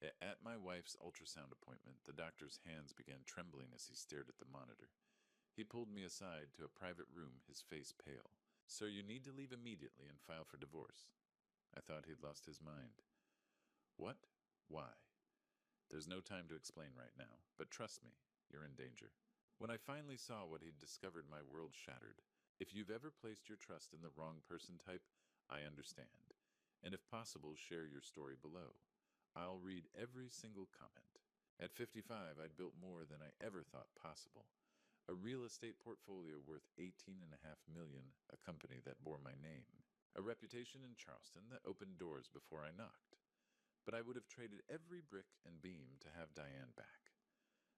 At my wife's ultrasound appointment, the doctor's hands began trembling as he stared at the monitor. He pulled me aside to a private room, his face pale. "Sir, you need to leave immediately and file for divorce." I thought he'd lost his mind. "What? Why?" "There's no time to explain right now, but trust me, you're in danger." When I finally saw what he'd discovered, my world shattered. "If you've ever placed your trust in the wrong person type, I understand. And if possible, share your story below. I'll read every single comment." At 55, I'd built more than I ever thought possible. A real estate portfolio worth $18.5 million, a company that bore my name. A reputation in Charleston that opened doors before I knocked. But I would have traded every brick and beam to have Diane back.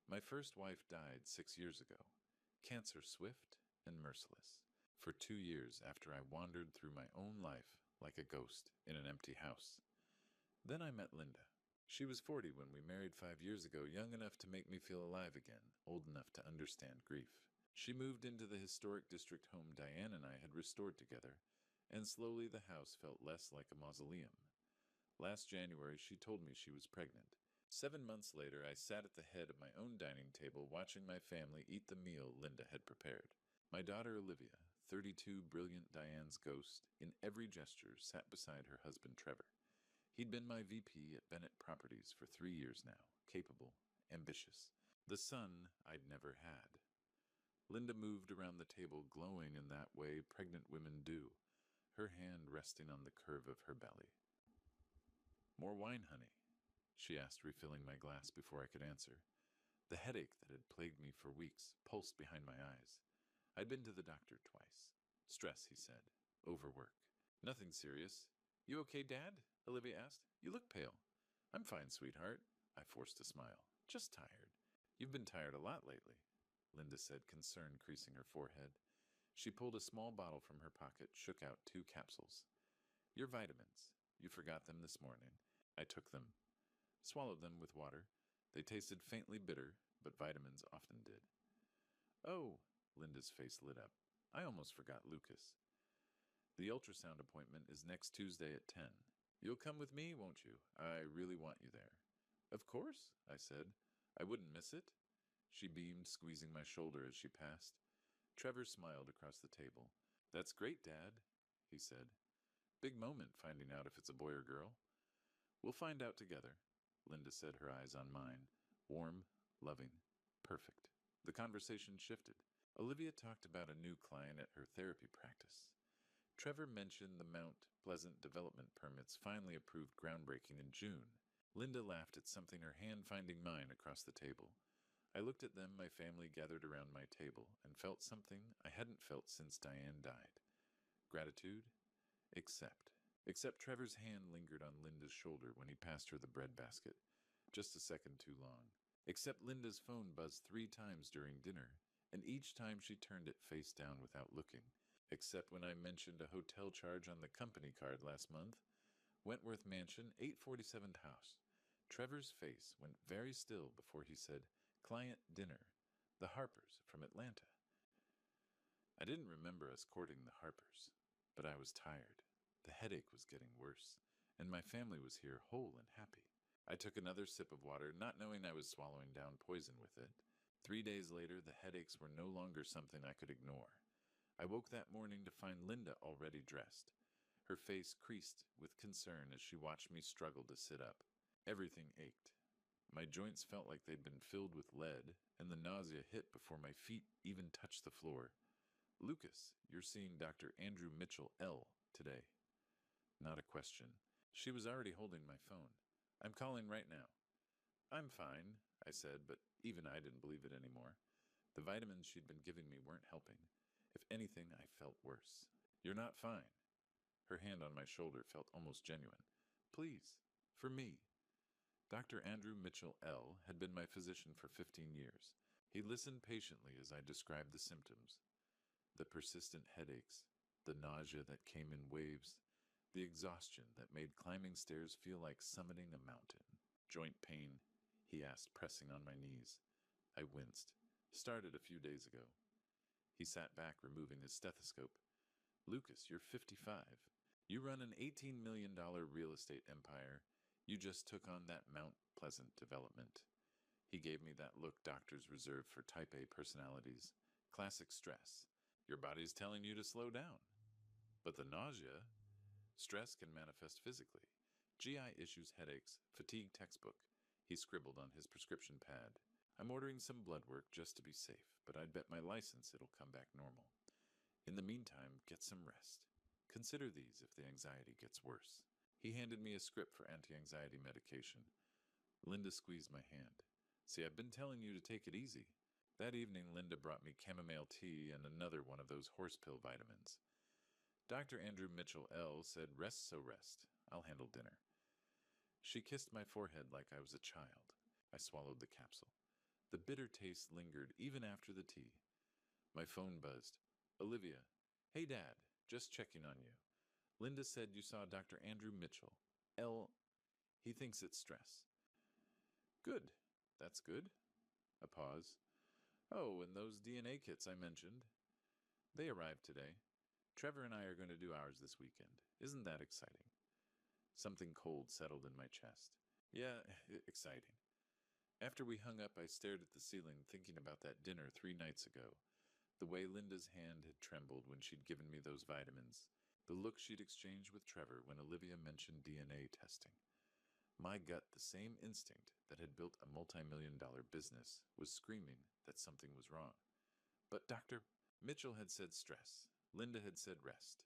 My first wife died 6 years ago. Cancer swift and merciless. For 2 years after I wandered through my own life like a ghost in an empty house. Then I met Linda. She was 40 when we married 5 years ago, young enough to make me feel alive again, old enough to understand grief. She moved into the historic district home Diane and I had restored together, and slowly the house felt less like a mausoleum. Last January, she told me she was pregnant. 7 months later, I sat at the head of my own dining table watching my family eat the meal Linda had prepared. My daughter Olivia, 32, brilliant Diane's ghost, in every gesture sat beside her husband Trevor. He'd been my VP at Bennett Properties for 3 years now, capable, ambitious. The son I'd never had. Linda moved around the table, glowing in that way pregnant women do, her hand resting on the curve of her belly. "More wine, honey?" she asked, refilling my glass before I could answer. The headache that had plagued me for weeks pulsed behind my eyes. I'd been to the doctor twice. "Stress," he said. "Overwork." "Nothing serious." "You okay, Dad?" Olivia asked. "You look pale." "I'm fine, sweetheart." I forced a smile. "Just tired." "You've been tired a lot lately," Linda said, concern creasing her forehead. She pulled a small bottle from her pocket, shook out 2 capsules. "Your vitamins. You forgot them this morning." I took them. Swallowed them with water. They tasted faintly bitter, but vitamins often did. "Oh," Linda's face lit up. "I almost forgot Lucas. The ultrasound appointment is next Tuesday at 10. You'll come with me, won't you? I really want you there." "Of course," I said. "I wouldn't miss it." She beamed, squeezing my shoulder as she passed. Trevor smiled across the table. "That's great, Dad," he said. "Big moment finding out if it's a boy or girl." "We'll find out together," Linda said, her eyes on mine. Warm, loving, perfect. The conversation shifted. Olivia talked about a new client at her therapy practice. Trevor mentioned the Mount Pleasant development permits finally approved groundbreaking in June. Linda laughed at something, her hand finding mine across the table. I looked at them, my family gathered around my table, and felt something I hadn't felt since Diane died. Gratitude? Except Trevor's hand lingered on Linda's shoulder when he passed her the bread basket. Just a second too long. Except Linda's phone buzzed 3 times during dinner, and each time she turned it face down without looking. Except when I mentioned a hotel charge on the company card last month. Wentworth Mansion, 847th house. Trevor's face went very still before he said, "Client dinner. The Harpers from Atlanta." I didn't remember us courting the Harpers, but I was tired. The headache was getting worse, and my family was here whole and happy. I took another sip of water, not knowing I was swallowing down poison with it. 3 days later, the headaches were no longer something I could ignore. I woke that morning to find Linda already dressed. Her face creased with concern as she watched me struggle to sit up. Everything ached. My joints felt like they'd been filled with lead, and the nausea hit before my feet even touched the floor. "Lucas, you're seeing Dr. Andrew Mitchell, L., today." Not a question. She was already holding my phone. "I'm calling right now." "I'm fine," I said, but even I didn't believe it anymore. The vitamins she'd been giving me weren't helping. If anything, I felt worse. "You're not fine." Her hand on my shoulder felt almost genuine. "Please, for me." Dr. Andrew Mitchell, L., had been my physician for 15 years. He listened patiently as I described the symptoms. The persistent headaches, the nausea that came in waves, the exhaustion that made climbing stairs feel like summiting a mountain. "Joint pain?" he asked, pressing on my knees. I winced. "Started a few days ago." He sat back, removing his stethoscope. "Lucas, you're 55. You run an $18 million real estate empire. You just took on that Mount Pleasant development. He gave me that look doctors reserve for type A personalities. Classic stress. Your body's telling you to slow down. But the nausea, stress can manifest physically. GI issues, headaches, fatigue textbook. He scribbled on his prescription pad. I'm ordering some blood work just to be safe, but I'd bet my license it'll come back normal. In the meantime, get some rest. Consider these if the anxiety gets worse. He handed me a script for anti-anxiety medication. Linda squeezed my hand. See, I've been telling you to take it easy. That evening, Linda brought me chamomile tea and another one of those horse pill vitamins. Dr. Andrew Mitchell L. said, rest so rest. I'll handle dinner. She kissed my forehead like I was a child. I swallowed the capsule. The bitter taste lingered even after the tea. My phone buzzed. Olivia. Hey, Dad. Just checking on you. Linda said you saw Dr. Andrew Mitchell. L. He thinks it's stress. Good. That's good. A pause. Oh, and those DNA kits I mentioned. They arrived today. Trevor and I are going to do ours this weekend. Isn't that exciting? Something cold settled in my chest. Yeah, exciting. After we hung up, I stared at the ceiling, thinking about that dinner 3 nights ago. The way Linda's hand had trembled when she'd given me those vitamins. The look she'd exchanged with Trevor when Olivia mentioned DNA testing. My gut, the same instinct that had built a multi-million-dollar business, was screaming that something was wrong. But Dr. Mitchell had said stress. Linda had said rest.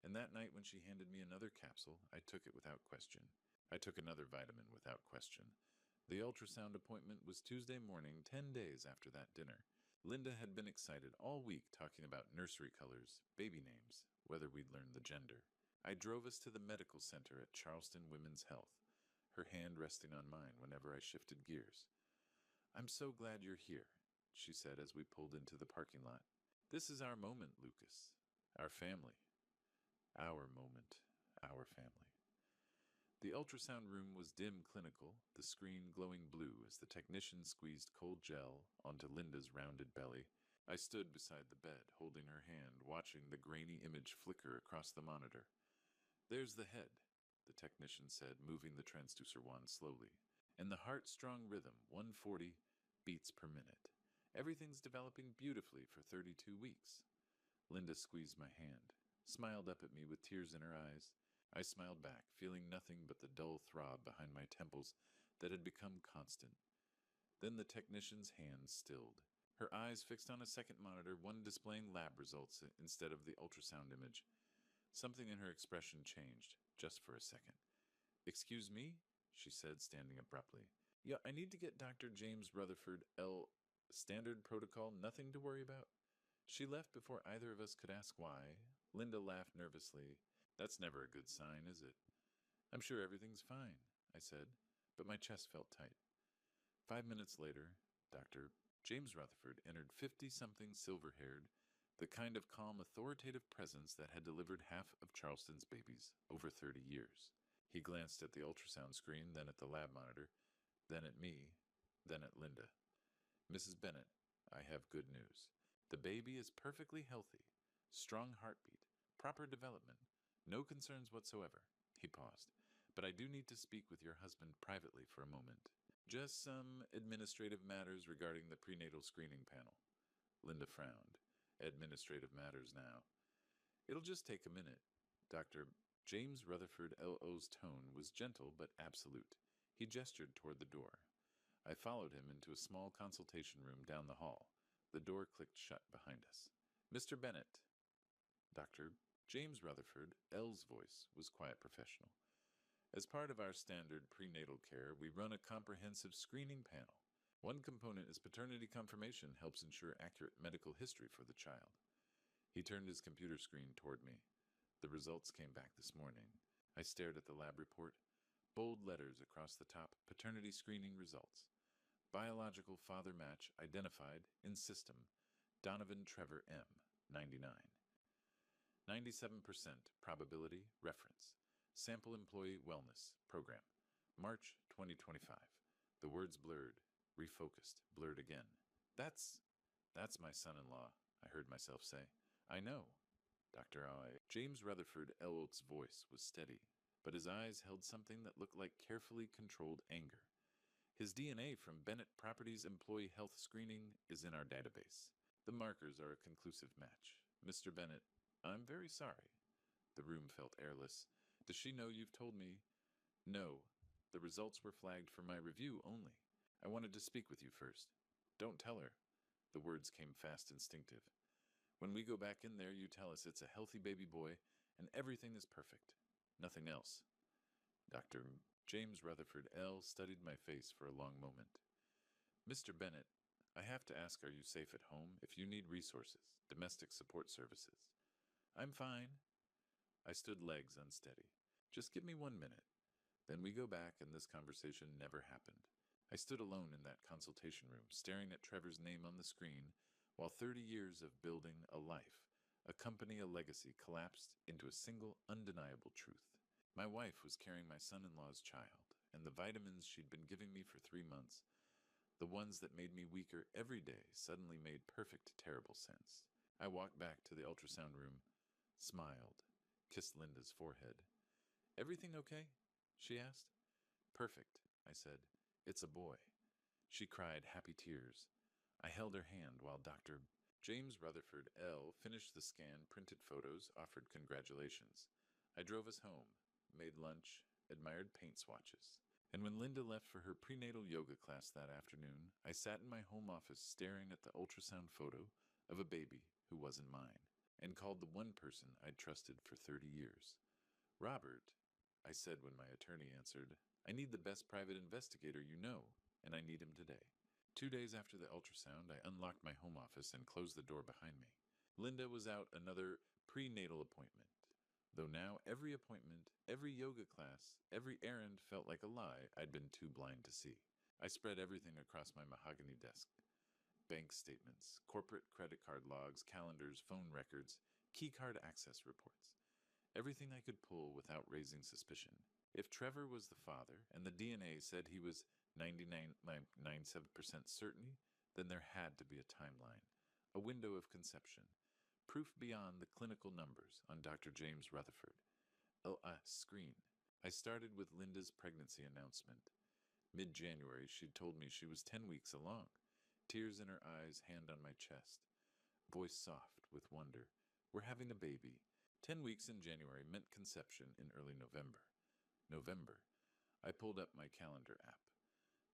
And that night when she handed me another capsule, I took it without question. I took another vitamin without question. The ultrasound appointment was Tuesday morning, 10 days after that dinner. Linda had been excited all week talking about nursery colors, baby names, whether we'd learned the gender. I drove us to the medical center at Charleston Women's Health, her hand resting on mine whenever I shifted gears. I'm so glad you're here, she said as we pulled into the parking lot. This is our moment, Lucas. Our family. Our moment. Our family. The ultrasound room was dim clinical, the screen glowing blue as the technician squeezed cold gel onto Linda's rounded belly. I stood beside the bed, holding her hand, watching the grainy image flicker across the monitor. There's the head, the technician said, moving the transducer wand slowly. And the heart-strong rhythm, 140 beats per minute. Everything's developing beautifully for 32 weeks. Linda squeezed my hand, smiled up at me with tears in her eyes. I smiled back, feeling nothing but the dull throb behind my temples that had become constant. Then the technician's hand stilled. Her eyes fixed on a second monitor, one displaying lab results instead of the ultrasound image. Something in her expression changed, just for a second. Excuse me? She said, standing abruptly. Yeah, I need to get Dr. James Rutherford L. Standard protocol, nothing to worry about? She left before either of us could ask why. Linda laughed nervously. That's never a good sign, is it? I'm sure everything's fine, I said, but my chest felt tight. 5 minutes later, Dr. James Rutherford entered 50-something silver-haired, the kind of calm, authoritative presence that had delivered half of Charleston's babies over 30 years. He glanced at the ultrasound screen, then at the lab monitor, then at me, then at Linda. Mrs. Bennett, I have good news. The baby is perfectly healthy, strong heartbeat, proper development, no concerns whatsoever. He paused. But I do need to speak with your husband privately for a moment. Just some administrative matters regarding the prenatal screening panel. Linda frowned. Administrative matters now. It'll just take a minute. Dr. James Rutherford L.O.'s tone was gentle but absolute. He gestured toward the door. I followed him into a small consultation room down the hall. The door clicked shut behind us. Mr. Bennett. Dr. James Rutherford L.'s voice was quiet professional. As part of our standard prenatal care, we run a comprehensive screening panel. One component is paternity confirmation helps ensure accurate medical history for the child. He turned his computer screen toward me. The results came back this morning. I stared at the lab report. Bold letters across the top, paternity screening results. Biological father match identified in system. Donovan Trevor M., 99. 97% probability reference. Sample Employee Wellness Program. March 2025. The words blurred, refocused, blurred again. That's my son-in-law, I heard myself say. I know. Dr. I. James Rutherford Elwood's voice was steady. but his eyes held something that looked like carefully controlled anger. His DNA from Bennett Properties Employee Health Screening is in our database. The markers are a conclusive match. Mr. Bennett, I'm very sorry. The room felt airless. Does she know you've told me? No. The results were flagged for my review only. I wanted to speak with you first. Don't tell her. The words came fast, instinctive. When we go back in there, you tell us it's a healthy baby boy and everything is perfect. Nothing else. Dr. James Rutherford L. studied my face for a long moment. Mr. Bennett, I have to ask, are you safe at home? If you need resources, domestic support services. I'm fine. I stood legs unsteady. Just give me 1 minute. Then we go back and this conversation never happened. I stood alone in that consultation room, staring at Trevor's name on the screen, while 30 years of building a life, a company, a legacy, collapsed into a single undeniable truth. My wife was carrying my son-in-law's child, and the vitamins she'd been giving me for 3 months, the ones that made me weaker every day, suddenly made perfect, terrible sense. I walked back to the ultrasound room, smiled, kissed Linda's forehead. Everything okay? She asked. Perfect, I said. It's a boy. She cried happy tears. I held her hand while Dr. James Rutherford L. finished the scan, printed photos, offered congratulations. I drove us home, made lunch, admired paint swatches. And when Linda left for her prenatal yoga class that afternoon, I sat in my home office staring at the ultrasound photo of a baby who wasn't mine, and called the one person I'd trusted for 30 years. Robert, I said when my attorney answered, I need the best private investigator you know, and I need him today. 2 days after the ultrasound, I unlocked my home office and closed the door behind me. Linda was out another prenatal appointment, though now every appointment, every yoga class, every errand felt like a lie I'd been too blind to see. I spread everything across my mahogany desk. Bank statements, corporate credit card logs, calendars, phone records, keycard access reports. Everything I could pull without raising suspicion. If Trevor was the father, and the DNA said he was 99.97% certain, then there had to be a timeline, a window of conception, proof beyond the clinical numbers on Dr. James Rutherford. A screen. I started with Linda's pregnancy announcement. Mid-January, she'd told me she was 10 weeks along. Tears in her eyes, hand on my chest. Voice soft with wonder. We're having a baby. 10 weeks in January meant conception in early November. November. I pulled up my calendar app.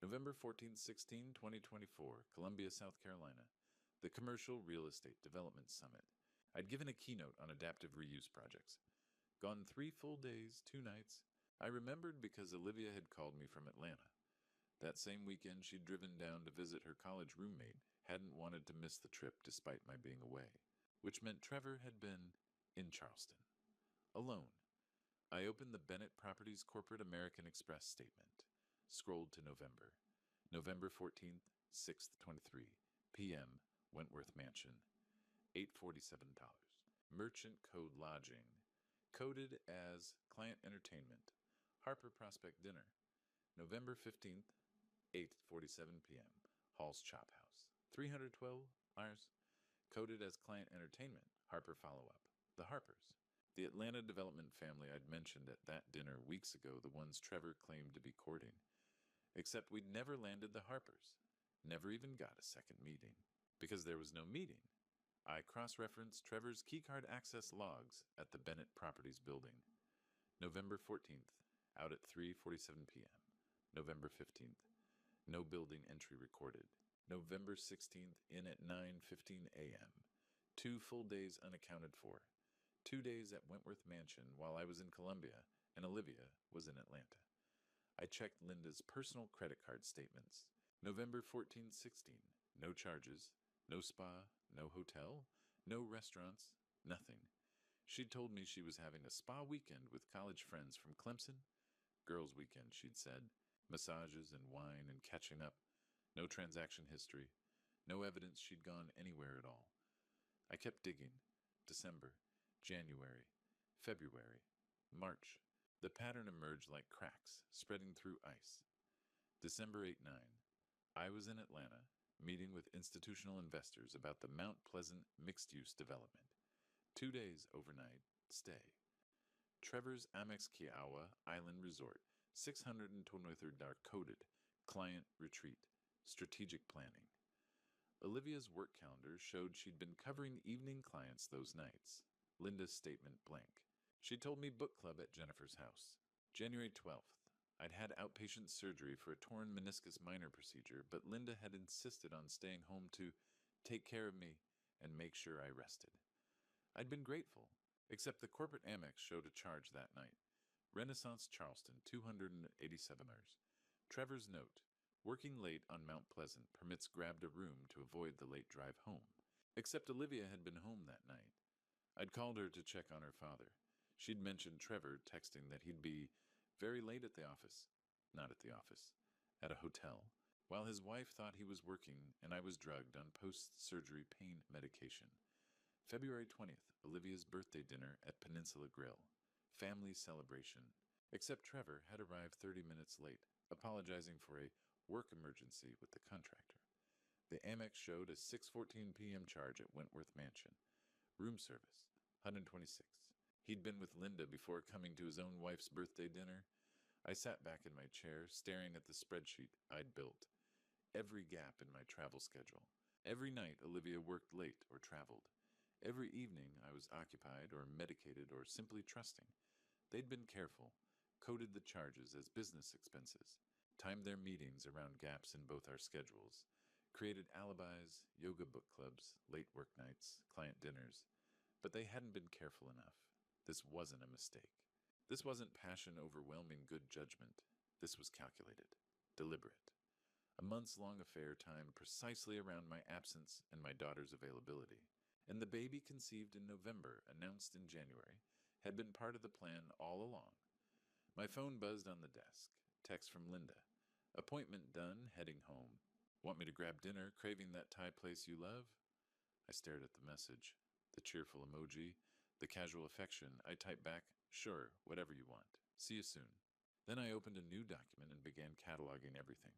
November 14, 16, 2024, Columbia, South Carolina. The Commercial Real Estate Development Summit. I'd given a keynote on adaptive reuse projects. Gone 3 full days, 2 nights. I remembered because Olivia had called me from Atlanta. That same weekend, she'd driven down to visit her college roommate, hadn't wanted to miss the trip despite my being away, which meant Trevor had been in Charleston. Alone. I opened the Bennett Properties Corporate American Express statement. Scrolled to November. November 14th, 6th, 23 p.m., Wentworth Mansion. $847. Merchant Code Lodging. Coded as Client Entertainment. Harper Prospect Dinner. November 15th, 8:47 p.m., Hall's Chop House. $312. Coded as Client Entertainment. Harper Follow-Up. The Harpers. The Atlanta development family I'd mentioned at that dinner weeks ago, the ones Trevor claimed to be courting. Except we'd never landed the Harpers. Never even got a second meeting. Because there was no meeting. I cross-referenced Trevor's keycard access logs at the Bennett Properties building. November 14th, out at 3:47 p.m. November 15th, no building entry recorded. November 16th, in at 9:15 a.m. 2 full days unaccounted for. 2 days at Wentworth Mansion while I was in Columbia and Olivia was in Atlanta. I checked Linda's personal credit card statements. November 14, 16. No charges, no spa, no hotel, no restaurants, nothing. She'd told me she was having a spa weekend with college friends from Clemson. Girls' weekend, she'd said. Massages and wine and catching up. No transaction history. No evidence she'd gone anywhere at all. I kept digging. December, January, February, March. The pattern emerged like cracks, spreading through ice. December 8-9. I was in Atlanta, meeting with institutional investors about the Mount Pleasant mixed-use development. 2 days overnight stay. Trevor's Amex Kiowa Island Resort, $623 coded, client retreat, strategic planning. Olivia's work calendar showed she'd been covering evening clients those nights. Linda's statement blank. She told me book club at Jennifer's house. January 12th. I'd had outpatient surgery for a torn meniscus minor procedure, but Linda had insisted on staying home to take care of me and make sure I rested. I'd been grateful, except the corporate Amex showed a charge that night. Renaissance Charleston, $287. Trevor's note. Working late on Mount Pleasant permits grabbed a room to avoid the late drive home. Except Olivia had been home that night. I'd called her to check on her father. She'd mentioned Trevor texting that he'd be very late at the office. Not at the office. At a hotel. While his wife thought he was working and I was drugged on post-surgery pain medication. February 20th, Olivia's birthday dinner at Peninsula Grill. Family celebration. Except Trevor had arrived 30 minutes late, apologizing for a work emergency with the contractor. The Amex showed a 6:14 p.m. charge at Wentworth Mansion. Room service, $126. He'd been with Linda before coming to his own wife's birthday dinner. I sat back in my chair, staring at the spreadsheet I'd built. Every gap in my travel schedule. Every night Olivia worked late or traveled. Every evening I was occupied or medicated or simply trusting. They'd been careful, coded the charges as business expenses, timed their meetings around gaps in both our schedules, created alibis, yoga book clubs, late work nights, client dinners. But they hadn't been careful enough. This wasn't a mistake. This wasn't passion overwhelming good judgment. This was calculated, deliberate. A months-long affair timed precisely around my absence and my daughter's availability. And the baby conceived in November, announced in January, had been part of the plan all along. My phone buzzed on the desk. Text from Linda. Appointment done, heading home. Want me to grab dinner, craving that Thai place you love? I stared at the message. The cheerful emoji, the casual affection. I typed back, sure, whatever you want. See you soon. Then I opened a new document and began cataloging everything.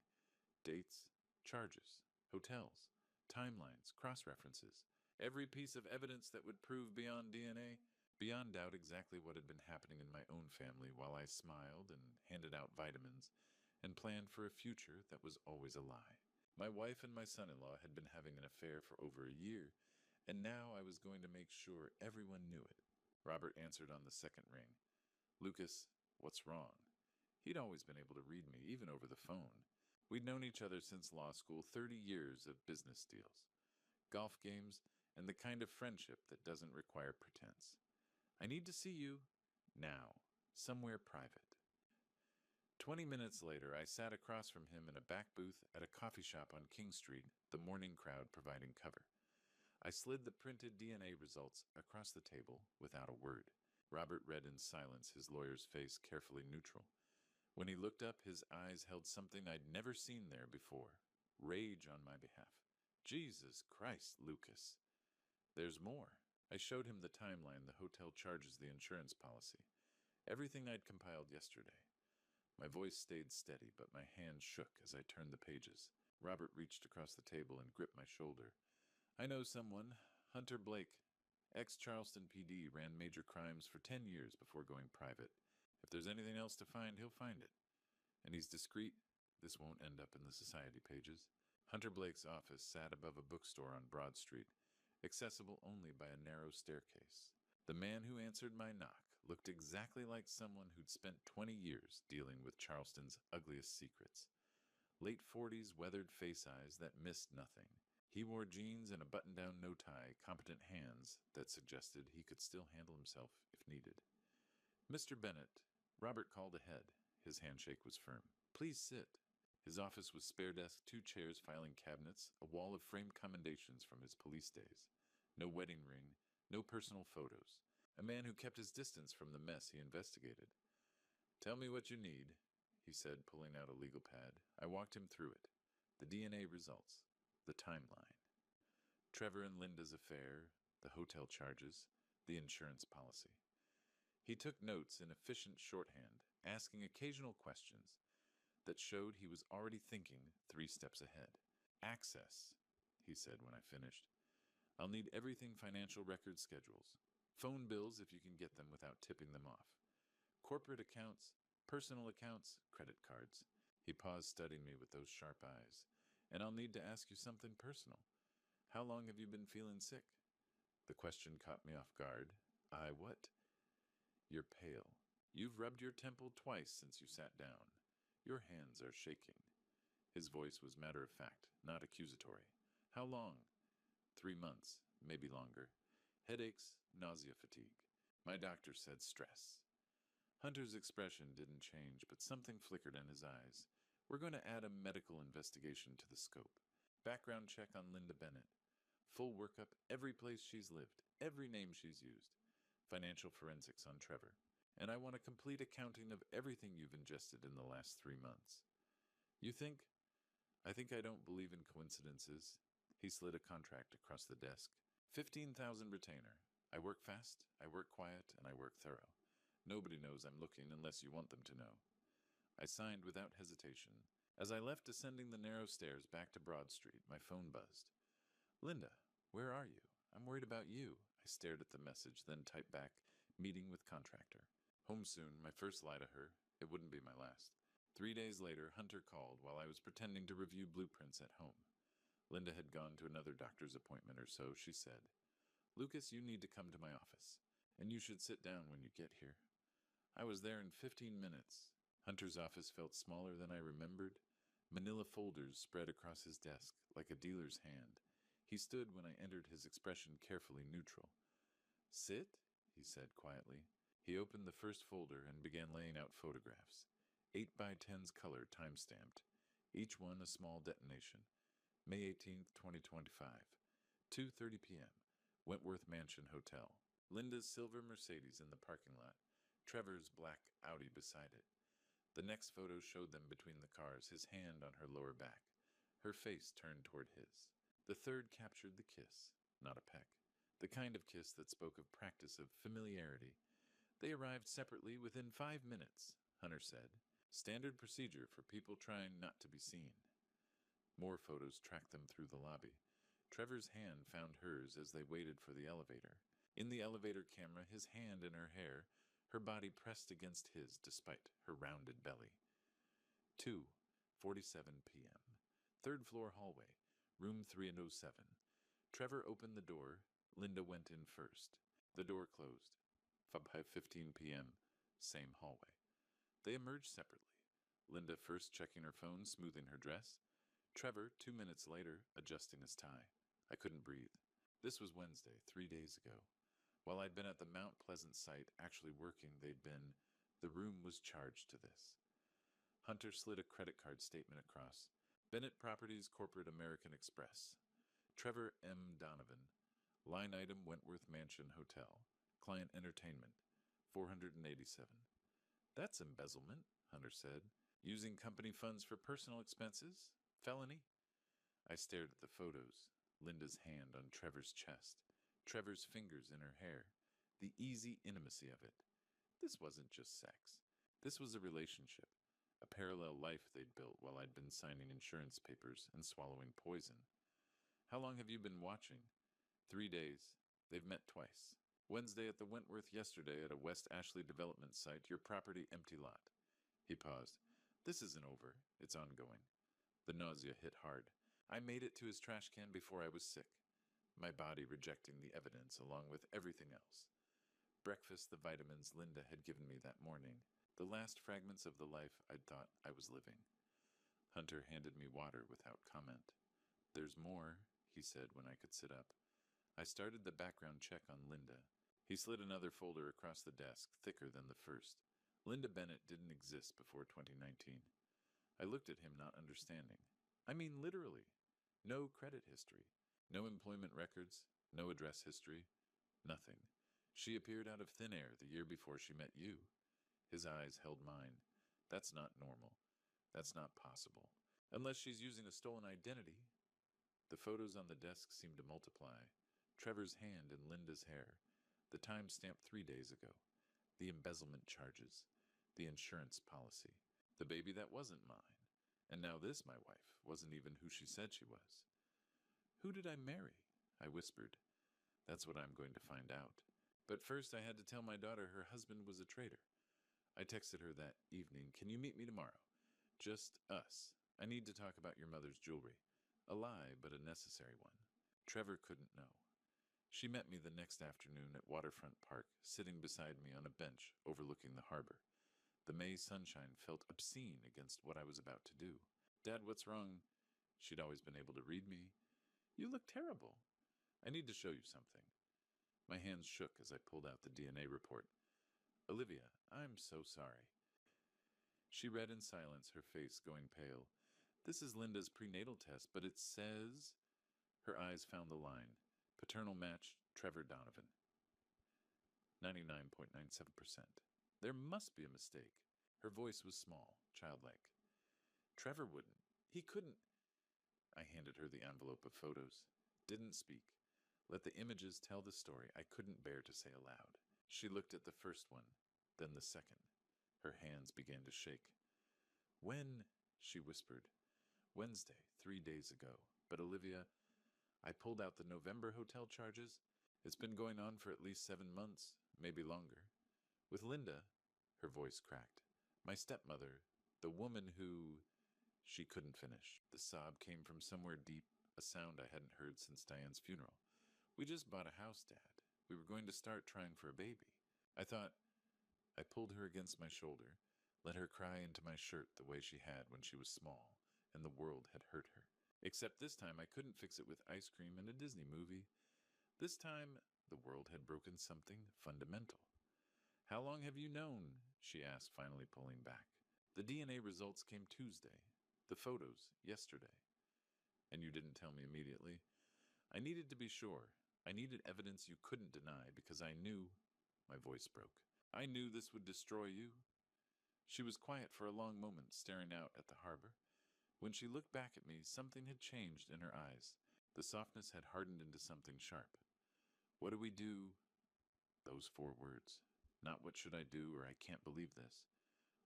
Dates, charges, hotels, timelines, cross-references. Every piece of evidence that would prove beyond DNA, beyond doubt exactly what had been happening in my own family while I smiled and handed out vitamins and planned for a future that was always a lie. My wife and my son-in-law had been having an affair for over a year, and now I was going to make sure everyone knew it. Robert answered on the second ring. Lucas, what's wrong? He'd always been able to read me, even over the phone. We'd known each other since law school, 30 years of business deals, golf games, and the kind of friendship that doesn't require pretense. I need to see you now, somewhere private. 20 minutes later, I sat across from him in a back booth at a coffee shop on King Street, the morning crowd providing cover. I slid the printed DNA results across the table without a word. Robert read in silence, his lawyer's face carefully neutral. When he looked up, his eyes held something I'd never seen there before. Rage on my behalf. Jesus Christ, Lucas. There's more. I showed him the timeline the hotel charges the insurance policy. Everything I'd compiled yesterday. My voice stayed steady, but my hands shook as I turned the pages. Robert reached across the table and gripped my shoulder. I know someone, Hunter Blake. Ex-Charleston PD ran major crimes for 10 years before going private. If there's anything else to find, he'll find it. And he's discreet. This won't end up in the society pages. Hunter Blake's office sat above a bookstore on Broad Street, accessible only by a narrow staircase. The man who answered my knock looked exactly like someone who'd spent 20 years dealing with Charleston's ugliest secrets. Late 40s weathered face eyes that missed nothing. He wore jeans and a button-down no-tie, competent hands that suggested he could still handle himself if needed. Mr. Bennett, Robert called ahead. His handshake was firm. Please sit. His office was spare desk, 2 chairs, filing cabinets, a wall of framed commendations from his police days. No wedding ring, no personal photos. A man who kept his distance from the mess he investigated. Tell me what you need, he said, pulling out a legal pad. I walked him through it. The DNA results. The timeline. Trevor and Linda's affair, the hotel charges, the insurance policy. He took notes in efficient shorthand, asking occasional questions that showed he was already thinking 3 steps ahead. Access, he said when I finished. I'll need everything financial record schedules. Phone bills if you can get them without tipping them off. Corporate accounts, personal accounts, credit cards. He paused, studying me with those sharp eyes. And I'll need to ask you something personal. How long have you been feeling sick? The question caught me off guard. I what? You're pale. You've rubbed your temple twice since you sat down. Your hands are shaking. His voice was matter of fact, not accusatory. How long? 3 months, maybe longer. Headaches, nausea, fatigue. My doctor said stress. Hunter's expression didn't change, but something flickered in his eyes. We're going to add a medical investigation to the scope. Background check on Linda Bennett. Full workup, every place she's lived, every name she's used. Financial forensics on Trevor. And I want a complete accounting of everything you've ingested in the last 3 months. You think? I think I don't believe in coincidences. He slid a contract across the desk. 15,000 retainer. I work fast, I work quiet, and I work thorough. Nobody knows I'm looking unless you want them to know. I signed without hesitation. As I left descending the narrow stairs back to Broad Street, my phone buzzed. Linda, where are you? I'm worried about you. I stared at the message, then typed back, meeting with contractor. Home soon, my first lie to her. It wouldn't be my last. 3 days later, Hunter called while I was pretending to review blueprints at home. Linda had gone to another doctor's appointment or so, she said. Lucas, you need to come to my office, and you should sit down when you get here. I was there in 15 minutes. Hunter's office felt smaller than I remembered. Manila folders spread across his desk, like a dealer's hand. He stood when I entered, his expression carefully neutral. Sit, he said quietly. He opened the first folder and began laying out photographs. 8x10s color, time-stamped. Each one a small detonation. May 18th, 2025. 2:30 p.m. Wentworth Mansion Hotel. Linda's silver Mercedes in the parking lot. Trevor's black Audi beside it. The next photo showed them between the cars, his hand on her lower back. Her face turned toward his. The third captured the kiss, not a peck. The kind of kiss that spoke of practice, of familiarity. They arrived separately within 5 minutes, Hunter said. Standard procedure for people trying not to be seen. More photos tracked them through the lobby. Trevor's hand found hers as they waited for the elevator. In the elevator camera, his hand in her hair, her body pressed against his despite her rounded belly. 2:47 p.m. Third floor hallway, room 307. Trevor opened the door. Linda went in first. The door closed. By 15 p.m., same hallway. They emerged separately. Linda first checking her phone, smoothing her dress. Trevor, 2 minutes later, adjusting his tie. I couldn't breathe. This was Wednesday, 3 days ago. While I'd been at the Mount Pleasant site actually working, the room was charged to this. Hunter slid a credit card statement across. Bennett Properties Corporate American Express. Trevor M. Donovan. Line item Wentworth Mansion Hotel. Client entertainment. 487. That's embezzlement, Hunter said. Using company funds for personal expenses? Felony? I stared at the photos. Linda's hand on Trevor's chest. Trevor's fingers in her hair. The easy intimacy of it. This wasn't just sex. This was a relationship. A parallel life they'd built while I'd been signing insurance papers and swallowing poison. How long have you been watching? 3 days. They've met twice. Wednesday at the Wentworth, yesterday at a West Ashley development site, your property empty lot. He paused. This isn't over. It's ongoing. The nausea hit hard. I made it to his trash can before I was sick. My body rejecting the evidence along with everything else. Breakfast, the vitamins Linda had given me that morning. The last fragments of the life I'd thought I was living. Hunter handed me water without comment. There's more, he said when I could sit up. I started the background check on Linda. He slid another folder across the desk, thicker than the first. Linda Bennett didn't exist before 2019. I looked at him, not understanding. I mean literally. No credit history. No employment records. No address history. Nothing. She appeared out of thin air the year before she met you. His eyes held mine. That's not normal. That's not possible. Unless she's using a stolen identity. The photos on the desk seemed to multiply. Trevor's hand in Linda's hair. The time stamped 3 days ago. The embezzlement charges. The insurance policy. The baby that wasn't mine. And now this, my wife, wasn't even who she said she was. Who did I marry? I whispered. That's what I'm going to find out. But first I had to tell my daughter her husband was a traitor. I texted her that evening, "Can you meet me tomorrow? Just us. I need to talk about your mother's jewelry. A lie, but a necessary one." Trevor couldn't know. She met me the next afternoon at Waterfront Park, sitting beside me on a bench overlooking the harbor. The May sunshine felt obscene against what I was about to do. "Dad, what's wrong?" She'd always been able to read me. "You look terrible. I need to show you something." My hands shook as I pulled out the DNA report. "Olivia, I'm so sorry." She read in silence, her face going pale. "This is Linda's prenatal test, but it says—" Her eyes found the line. Paternal match, Trevor Donovan. 99.97%. There must be a mistake. Her voice was small, childlike. "Trevor wouldn't. He couldn't." I handed her the envelope of photos. Didn't speak. Let the images tell the story I couldn't bear to say aloud. She looked at the first one, then the second. Her hands began to shake. "When?" she whispered. "Wednesday, 3 days ago. But Olivia, I pulled out the November hotel charges. It's been going on for at least 7 months, maybe longer. With Linda," her voice cracked. "My stepmother, the woman who—" She couldn't finish. The sob came from somewhere deep, a sound I hadn't heard since Diane's funeral. "We just bought a house, Dad. We were going to start trying for a baby." I thought. I pulled her against my shoulder, let her cry into my shirt the way she had when she was small, and the world had hurt her. Except this time I couldn't fix it with ice cream and a Disney movie. This time, the world had broken something fundamental. "How long have you known?" she asked, finally pulling back. "The DNA results came Tuesday. The photos, yesterday." "And you didn't tell me immediately?" "I needed to be sure. I needed evidence you couldn't deny because I knew—" My voice broke. "I knew this would destroy you." She was quiet for a long moment, staring out at the harbor. When she looked back at me, something had changed in her eyes. The softness had hardened into something sharp. "What do we do?" Those 4 words. Not "what should I do" or "I can't believe this."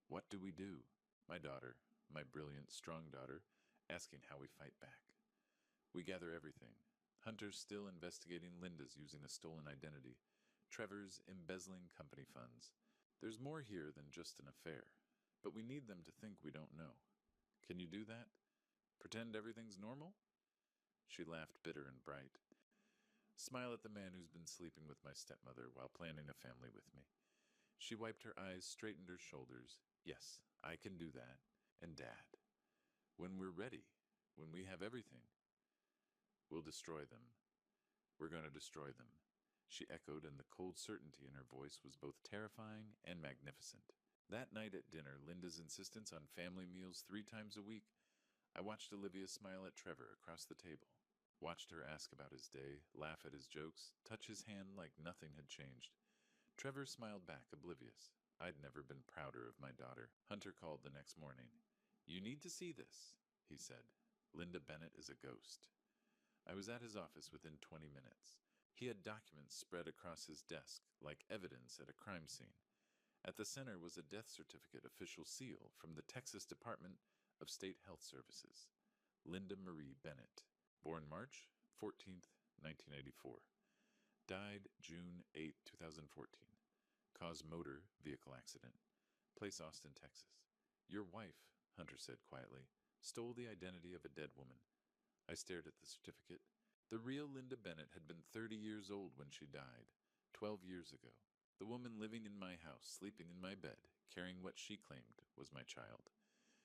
What do we do? My daughter, my brilliant, strong daughter, asking how we fight back. "We gather everything. Hunter's still investigating Linda's using a stolen identity. Trevor's embezzling company funds. There's more here than just an affair. But we need them to think we don't know. Can you do that? Pretend everything's normal?" She laughed bitter and bright. "Smile at the man who's been sleeping with my stepmother while planning a family with me." She wiped her eyes, straightened her shoulders. "Yes, I can do that. And Dad. When we're ready, when we have everything, we'll destroy them. We're going to destroy them." She echoed, and the cold certainty in her voice was both terrifying and magnificent. That night at dinner, Linda's insistence on family meals 3 times a week, I watched Olivia smile at Trevor across the table. Watched her ask about his day, laugh at his jokes, touch his hand like nothing had changed. Trevor smiled back, oblivious. I'd never been prouder of my daughter. Hunter called the next morning. "You need to see this," he said. "Linda Bennett is a ghost." I was at his office within 20 minutes. He had documents spread across his desk, like evidence at a crime scene. At the center was a death certificate official seal from the Texas Department of State Health Services. Linda Marie Bennett. Born March 14th, 1984. Died June 8, 2014. Cause motor vehicle accident. Place Austin, Texas. "Your wife," Hunter said quietly, "stole the identity of a dead woman." I stared at the certificate. The real Linda Bennett had been 30 years old when she died, 12 years ago. The woman living in my house, sleeping in my bed, carrying what she claimed was my child.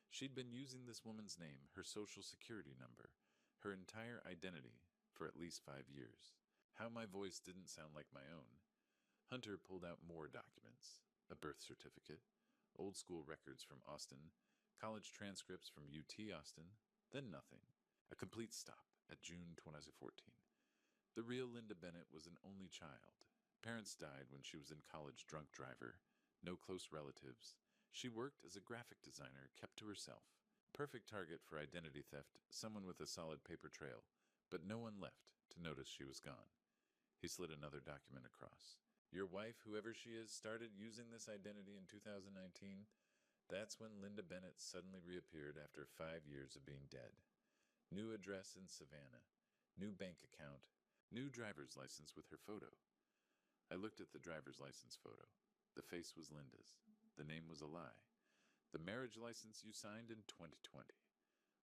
She'd been using this woman's name, her social security number, her entire identity for at least 5 years. How my voice didn't sound like my own. Hunter pulled out more documents. A birth certificate, old school records from Austin, college transcripts from UT Austin, then nothing. A complete stop at June 2014. The real Linda Bennett was an only child. Parents died when she was in college, drunk driver. No close relatives. She worked as a graphic designer, kept to herself. Perfect target for identity theft, someone with a solid paper trail. But no one left to notice she was gone. He slid another document across. "Your wife, whoever she is, started using this identity in 2019. That's when Linda Bennett suddenly reappeared after 5 years of being dead. New address in Savannah. New bank account. New driver's license with her photo." I looked at the driver's license photo. The face was Linda's. The name was a lie. The marriage license you signed in 2020.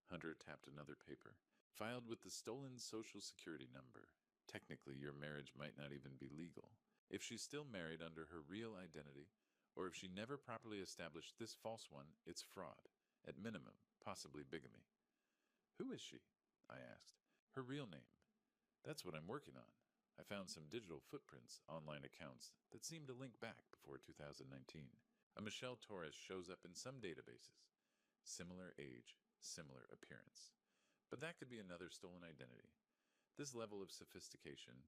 Hunter tapped another paper. Filed with the stolen social security number. Technically, your marriage might not even be legal. If she's still married under her real identity, or if she never properly established this false one, it's fraud. At minimum, possibly bigamy. Who is she? I asked. Her real name. That's what I'm working on. I found some digital footprints, online accounts, that seem to link back before 2019. A Michelle Torres shows up in some databases. Similar age, similar appearance. But that could be another stolen identity. This level of sophistication.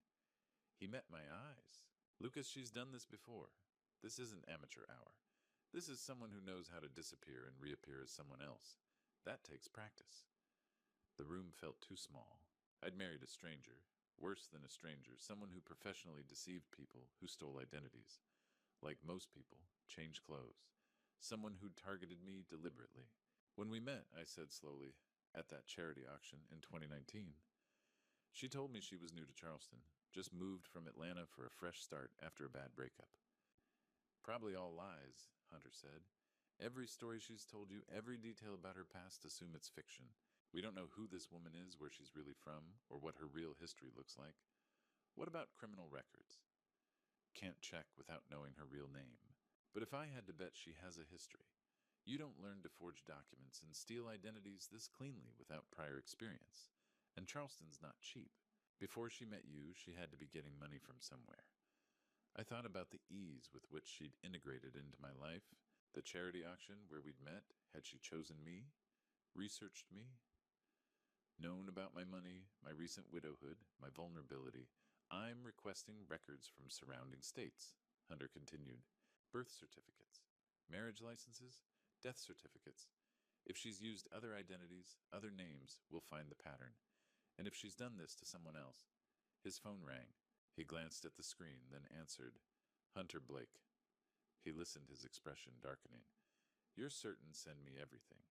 He met my eyes. Lucas, she's done this before. This isn't amateur hour. This is someone who knows how to disappear and reappear as someone else. That takes practice. The room felt too small. I'd married a stranger. Worse than a stranger, someone who professionally deceived people, who stole identities. Like most people, changed clothes. Someone who targeted me deliberately. When we met, I said slowly, at that charity auction in 2019. She told me she was new to Charleston, just moved from Atlanta for a fresh start after a bad breakup. Probably all lies, Hunter said. Every story she's told you, every detail about her past, assume it's fiction. We don't know who this woman is, where she's really from, or what her real history looks like. What about criminal records? Can't check without knowing her real name. But if I had to bet she has a history, you don't learn to forge documents and steal identities this cleanly without prior experience. And Charleston's not cheap. Before she met you, she had to be getting money from somewhere. I thought about the ease with which she'd integrated into my life. The charity auction where we'd met, had she chosen me? Researched me? Known about my money, my recent widowhood, my vulnerability. I'm requesting records from surrounding states, Hunter continued. Birth certificates, marriage licenses, death certificates. If she's used other identities, other names, we'll find the pattern. And if she's done this to someone else. His phone rang. He glanced at the screen, then answered. Hunter Blake. He listened, his expression darkening. You're certain send me everything.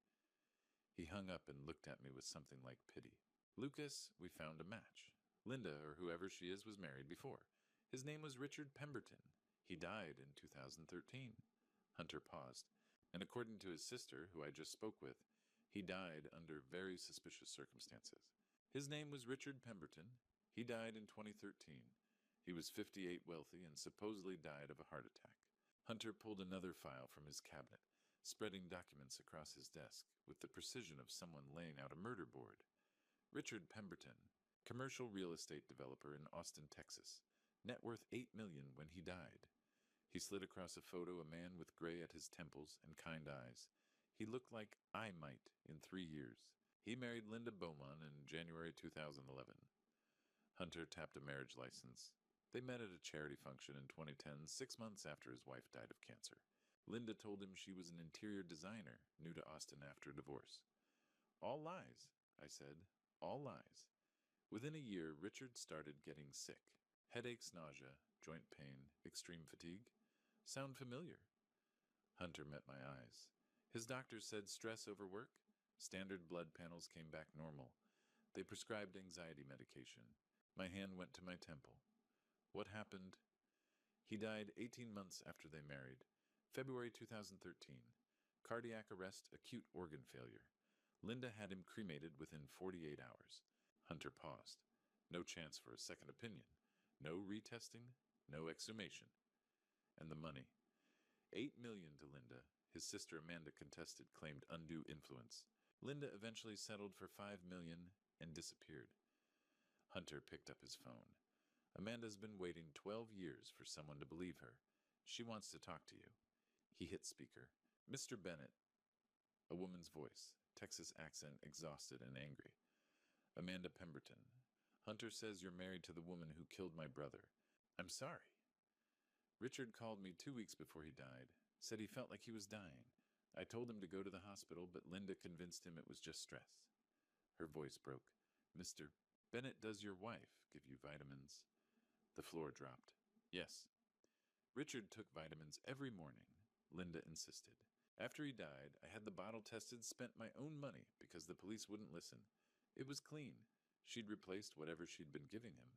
He hung up and looked at me with something like pity. Lucas, we found a match. Linda, or whoever she is, was married before. His name was Richard Pemberton. He died in 2013. Hunter paused. And according to his sister, who I just spoke with, he died under very suspicious circumstances. His name was Richard Pemberton. He died in 2013. He was 58, wealthy, and supposedly died of a heart attack. Hunter pulled another file from his cabinet, spreading documents across his desk with the precision of someone laying out a murder board. Richard Pemberton, commercial real estate developer in Austin, Texas. Net worth $8 million when he died. He slid across a photo a man with gray at his temples and kind eyes. He looked like I might in 3 years. He married Linda Beaumont in January 2011. Hunter tapped a marriage license. They met at a charity function in 2010, 6 months after his wife died of cancer. Linda told him she was an interior designer, new to Austin after divorce. All lies, I said. All lies. Within a year, Richard started getting sick. Headaches, nausea, joint pain, extreme fatigue. Sound familiar? Hunter met my eyes. His doctors said stress over work. Standard blood panels came back normal. They prescribed anxiety medication. My hand went to my temple. What happened? He died 18 months after they married. February 2013. Cardiac arrest, acute organ failure. Linda had him cremated within 48 hours. Hunter paused. No chance for a second opinion. No retesting. No exhumation. And the money. $8 million to Linda. His sister Amanda contested, claimed undue influence. Linda eventually settled for $5 million and disappeared. Hunter picked up his phone. Amanda's been waiting 12 years for someone to believe her. She wants to talk to you. He hit speaker. Mr. Bennett. A woman's voice, Texas accent, exhausted and angry. Amanda Pemberton. Hunter says you're married to the woman who killed my brother. I'm sorry. Richard called me 2 weeks before he died. Said he felt like he was dying. I told him to go to the hospital, but Linda convinced him it was just stress. Her voice broke. Mr. Bennett, does your wife give you vitamins? The floor dropped. Yes. Richard took vitamins every morning, Linda insisted. After he died, I had the bottle tested, spent my own money because the police wouldn't listen. It was clean. She'd replaced whatever she'd been giving him.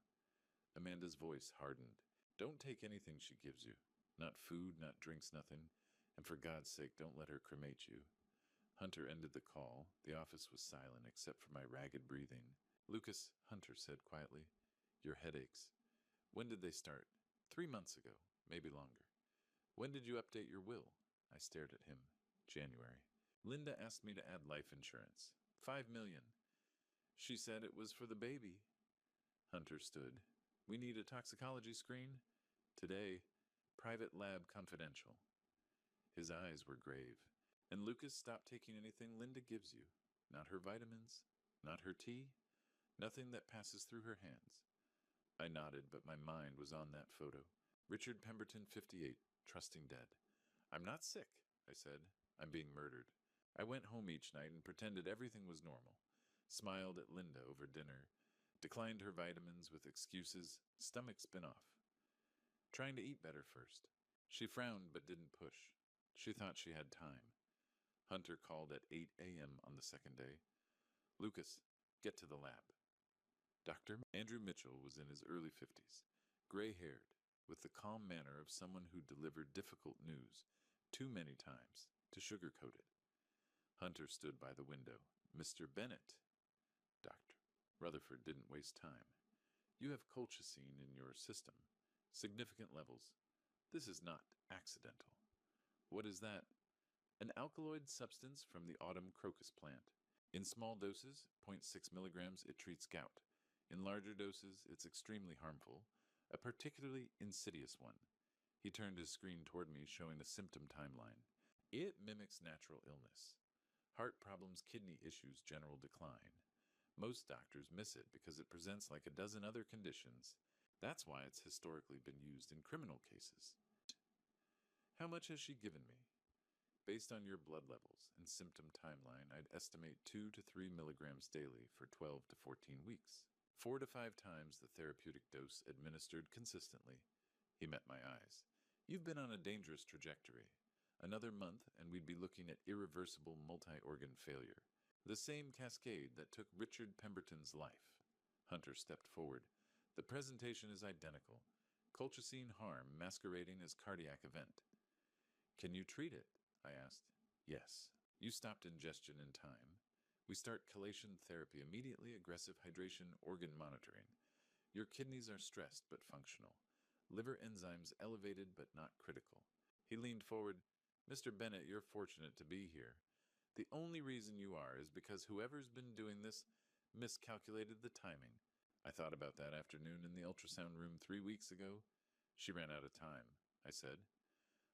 Amanda's voice hardened. Don't take anything she gives you. Not food, not drinks, nothing. And for God's sake, don't let her cremate you. Hunter ended the call. The office was silent except for my ragged breathing. Lucas, Hunter said quietly, your headaches. When did they start? 3 months ago, maybe longer. When did you update your will? I stared at him. January. Linda asked me to add life insurance. $5 million. She said it was for the baby. Hunter stood. We need a toxicology screen? Today, private lab confidential. His eyes were grave. And Lucas, stop taking anything Linda gives you. Not her vitamins, not her tea, nothing that passes through her hands. I nodded, but my mind was on that photo. Richard Pemberton, 58, trusting dead. I'm not sick, I said. I'm being murdered. I went home each night and pretended everything was normal. Smiled at Linda over dinner. Declined her vitamins with excuses, stomach spin-off. Trying to eat better first. She frowned but didn't push. She thought she had time. Hunter called at 8 a.m. on the second day. Lucas, get to the lab. Dr. Andrew Mitchell was in his early 50s, gray-haired, with the calm manner of someone who delivered difficult news too many times to sugarcoat it. Hunter stood by the window. Mr. Bennett. Doctor. Rutherford didn't waste time. You have colchicine in your system. Significant levels. This is not accidental. What is that? An alkaloid substance from the autumn crocus plant. In small doses, 0.6 milligrams, it treats gout. In larger doses, it's extremely harmful, a particularly insidious one. He turned his screen toward me, showing a symptom timeline. It mimics natural illness. Heart problems, kidney issues, general decline. Most doctors miss it because it presents like a dozen other conditions. That's why it's historically been used in criminal cases. How much has she given me? Based on your blood levels and symptom timeline, I'd estimate 2 to 3 milligrams daily for 12 to 14 weeks. 4 to 5 times the therapeutic dose administered consistently. He met my eyes. You've been on a dangerous trajectory. Another month and we'd be looking at irreversible multi-organ failure. The same cascade that took Richard Pemberton's life. Hunter stepped forward. The presentation is identical. Colchicine harm masquerading as cardiac event. Can you treat it? I asked. Yes. You stopped ingestion in time. We start chelation therapy immediately, aggressive hydration, organ monitoring. Your kidneys are stressed but functional. Liver enzymes elevated but not critical. He leaned forward. Mr. Bennett, you're fortunate to be here. The only reason you are is because whoever's been doing this miscalculated the timing. I thought about that afternoon in the ultrasound room 3 weeks ago. She ran out of time, I said.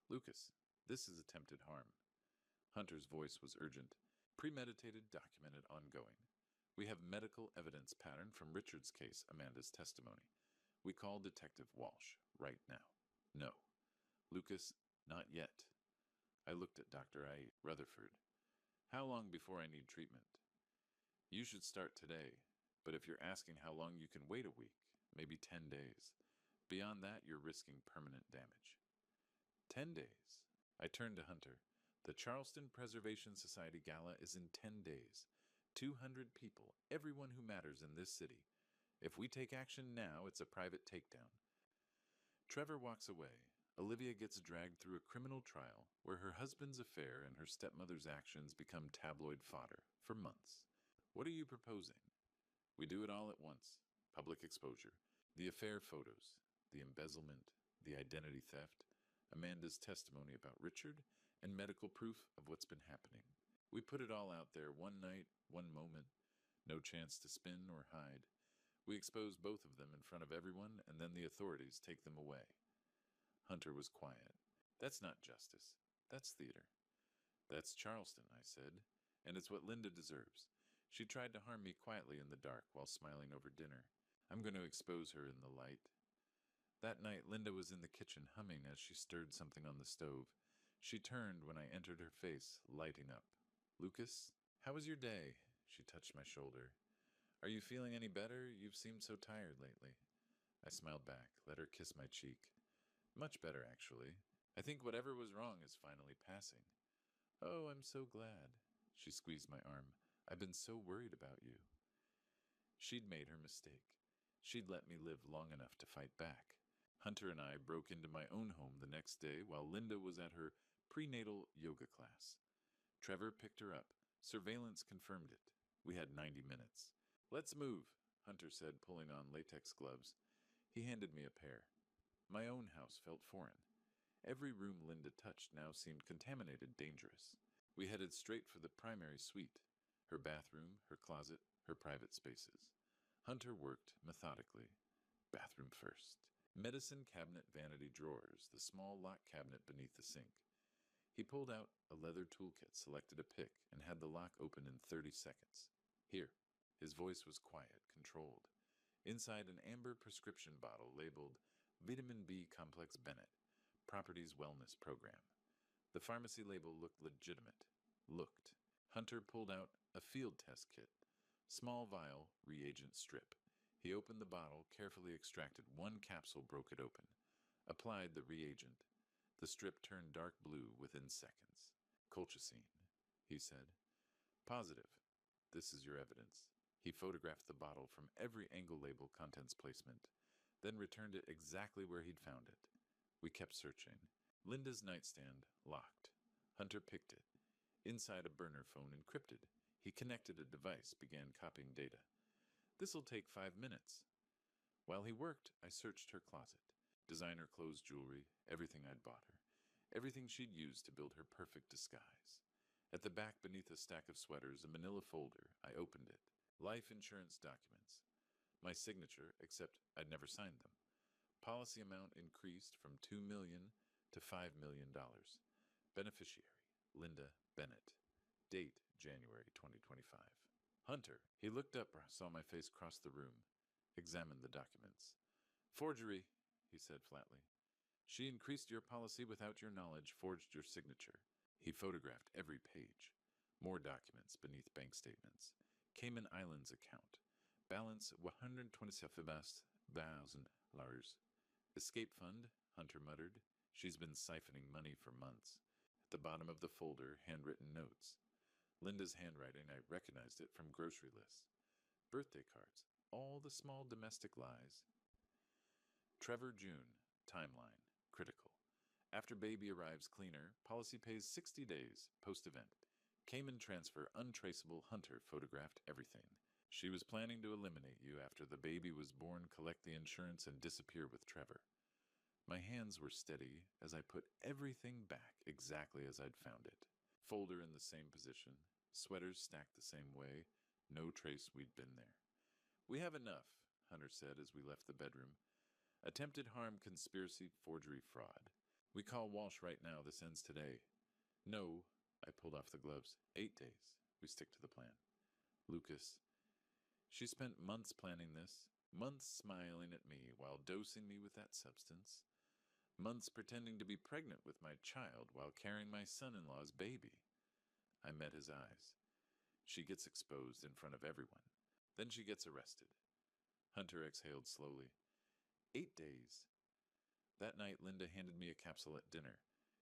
Lucas, this is attempted harm. Hunter's voice was urgent. Premeditated, documented, ongoing. We have medical evidence pattern from Richard's case, Amanda's testimony. We call Detective Walsh right now. No. Lucas, not yet. I looked at Dr. Rutherford. How long before I need treatment? You should start today, but if you're asking how long you can wait a week, maybe 10 days. Beyond that, you're risking permanent damage. 10 days. I turned to Hunter. The Charleston Preservation Society Gala is in 10 days. 200 people, everyone who matters in this city. If we take action now, it's a private takedown. Trevor walks away. Olivia gets dragged through a criminal trial where her husband's affair and her stepmother's actions become tabloid fodder for months. What are you proposing? We do it all at once. Public exposure. The affair photos. The embezzlement. The identity theft. Amanda's testimony about Richard, and medical proof of what's been happening. We put it all out there, one night, one moment. No chance to spin or hide. We expose both of them in front of everyone, and then the authorities take them away. Hunter was quiet. That's not justice. That's theater. That's Charleston, I said, and it's what Linda deserves. She tried to harm me quietly in the dark while smiling over dinner. I'm going to expose her in the light. That night, Linda was in the kitchen humming as she stirred something on the stove. She turned when I entered her face, lighting up. Lucas, how was your day? She touched my shoulder. Are you feeling any better? You've seemed so tired lately. I smiled back, let her kiss my cheek. Much better, actually. I think whatever was wrong is finally passing. Oh, I'm so glad. She squeezed my arm. I've been so worried about you. She'd made her mistake. She'd let me live long enough to fight back. Hunter and I broke into my own home the next day while Linda was at her Prenatal yoga class. Trevor picked her up. Surveillance confirmed it. We had 90 minutes. Let's move, Hunter said, pulling on latex gloves. He handed me a pair. My own house felt foreign. Every room Linda touched now seemed contaminated, dangerous. We headed straight for the primary suite. Her bathroom, her closet, her private spaces. Hunter worked methodically. Bathroom first. Medicine cabinet vanity drawers, the small lock cabinet beneath the sink. He pulled out a leather toolkit, selected a pick, and had the lock open in 30 seconds. Here. His voice was quiet, controlled. Inside an amber prescription bottle labeled Vitamin B Complex Bennett, Properties Wellness Program. The pharmacy label looked legitimate. Looked. Hunter pulled out a field test kit. Small vial, reagent strip. He opened the bottle, carefully extracted one capsule, broke it open. Applied the reagent. The strip turned dark blue within seconds. Colchicine, he said. Positive. This is your evidence. He photographed the bottle from every angle, label, contents placement, then returned it exactly where he'd found it. We kept searching. Linda's nightstand, locked. Hunter picked it. Inside a burner phone, encrypted. He connected a device, began copying data. This'll take 5 minutes. While he worked, I searched her closet. Designer clothes, jewelry, everything I'd bought her. Everything she'd used to build her perfect disguise. At the back, beneath a stack of sweaters, a manila folder, I opened it. Life insurance documents. My signature, except I'd never signed them. Policy amount increased from $2 million to $5 million. Beneficiary, Linda Bennett. Date, January 2025. Hunter. He looked up, saw my face cross the room, examined the documents. Forgery, he said flatly. She increased your policy without your knowledge, forged your signature. He photographed every page. More documents beneath bank statements. Cayman Islands account. Balance $127,000. Escape fund, Hunter muttered. She's been siphoning money for months. At the bottom of the folder, handwritten notes. Linda's handwriting, I recognized it from grocery lists. Birthday cards, all the small domestic lies. Trevor June, timeline, critical. After baby arrives cleaner, policy pays 60 days, post-event. Cayman transfer untraceable, Hunter photographed everything. She was planning to eliminate you after the baby was born, collect the insurance, and disappear with Trevor. My hands were steady as I put everything back exactly as I'd found it. Folder in the same position, sweaters stacked the same way, no trace we'd been there. We have enough, Hunter said as we left the bedroom. Attempted harm, conspiracy, forgery, fraud. We call Walsh right now, this ends today. No, I pulled off the gloves. 8 days. We stick to the plan. Lucas. She spent months planning this, months smiling at me while dosing me with that substance, months pretending to be pregnant with my child while carrying my son-in-law's baby. I met his eyes. She gets exposed in front of everyone. Then she gets arrested. Hunter exhaled slowly. 8 days. That night, Linda handed me a capsule at dinner.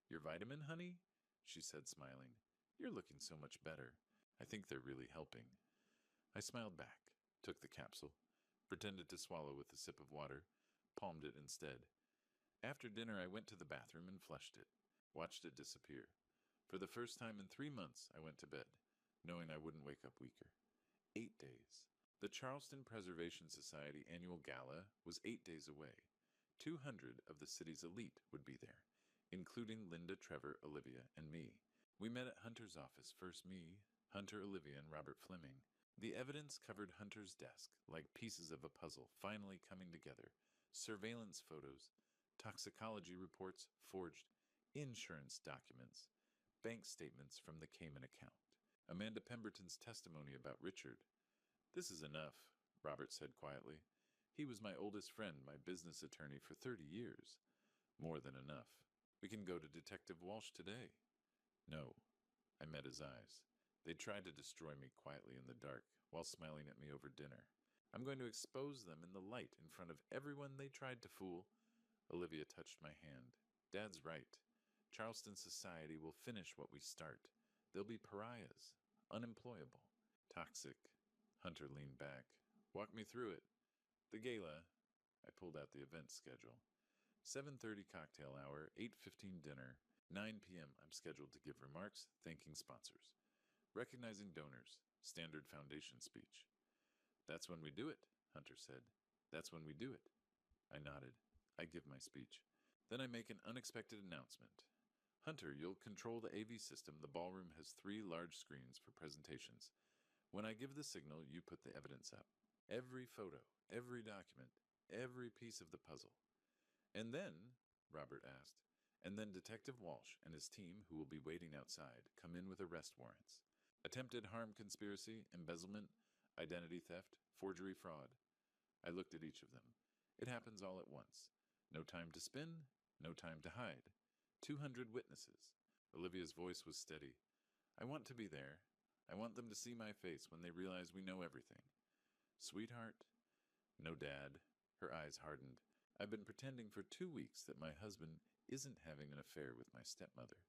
Your vitamin, honey? She said, smiling. You're looking so much better. I think they're really helping. I smiled back, took the capsule, pretended to swallow with a sip of water, palmed it instead. After dinner, I went to the bathroom and flushed it, watched it disappear. For the first time in 3 months, I went to bed, knowing I wouldn't wake up weaker. 8 days. The Charleston Preservation Society annual gala was 8 days away. 200 of the city's elite would be there, including Linda, Trevor, Olivia, and me. We met at Hunter's office, first me, Hunter, Olivia, and Robert Fleming. The evidence covered Hunter's desk, like pieces of a puzzle finally coming together. Surveillance photos, toxicology reports, forged insurance documents, bank statements from the Cayman account. Amanda Pemberton's testimony about Richard. This is enough, Robert said quietly. He was my oldest friend, my business attorney for 30 years. More than enough. We can go to Detective Walsh today. No. I met his eyes. They tried to destroy me quietly in the dark, while smiling at me over dinner. I'm going to expose them in the light in front of everyone they tried to fool. Olivia touched my hand. Dad's right. Charleston society will finish what we start. They'll be pariahs, unemployable, toxic. Hunter leaned back. Walk me through it. The gala. I pulled out the event schedule. 7:30 cocktail hour, 8:15 dinner. 9 p.m. I'm scheduled to give remarks, thanking sponsors. Recognizing donors, standard foundation speech. That's when we do it, Hunter said. That's when we do it. I nodded. I give my speech. Then I make an unexpected announcement. Hunter, you'll control the AV system. The ballroom has 3 large screens for presentations. When I give the signal, you put the evidence up. Every photo, every document, every piece of the puzzle. And then, Robert asked, and then Detective Walsh and his team, who will be waiting outside, come in with arrest warrants. Attempted harm conspiracy, embezzlement, identity theft, forgery fraud. I looked at each of them. It happens all at once. No time to spin, no time to hide. 200 witnesses. Olivia's voice was steady. I want to be there. I want them to see my face when they realize we know everything. Sweetheart? No, Dad. Her eyes hardened. I've been pretending for 2 weeks that my husband isn't having an affair with my stepmother,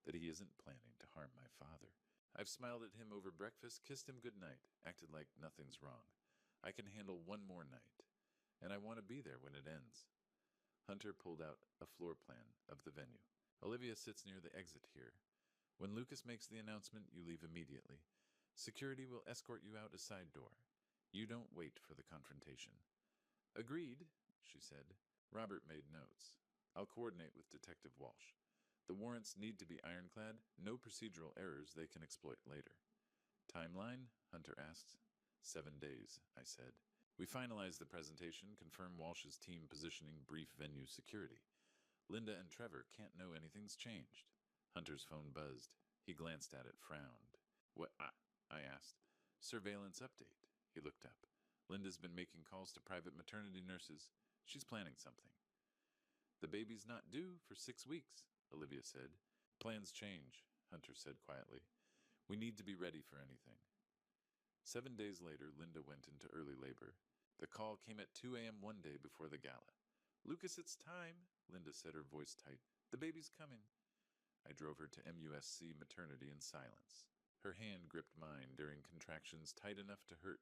that he isn't planning to harm my father. I've smiled at him over breakfast, kissed him goodnight, acted like nothing's wrong. I can handle one more night, and I want to be there when it ends. Hunter pulled out a floor plan of the venue. Olivia sits near the exit here. When Lucas makes the announcement, you leave immediately. Security will escort you out a side door. You don't wait for the confrontation. Agreed, she said. Robert made notes. I'll coordinate with Detective Walsh. The warrants need to be ironclad, no procedural errors they can exploit later. Timeline? Hunter asked. 7 days, I said. We finalize the presentation, confirm Walsh's team positioning, brief venue security. Linda and Trevor can't know anything's changed. Hunter's phone buzzed. He glanced at it, frowned. What? I asked. Surveillance update. He looked up. Linda's been making calls to private maternity nurses. She's planning something. The baby's not due for 6 weeks, Olivia said. Plans change, Hunter said quietly. We need to be ready for anything. 7 days later, Linda went into early labor. The call came at 2 a.m. one day before the gala. Lucas, it's time, Linda said, her voice tight. The baby's coming. I drove her to MUSC maternity in silence. Her hand gripped mine during contractions tight enough to hurt.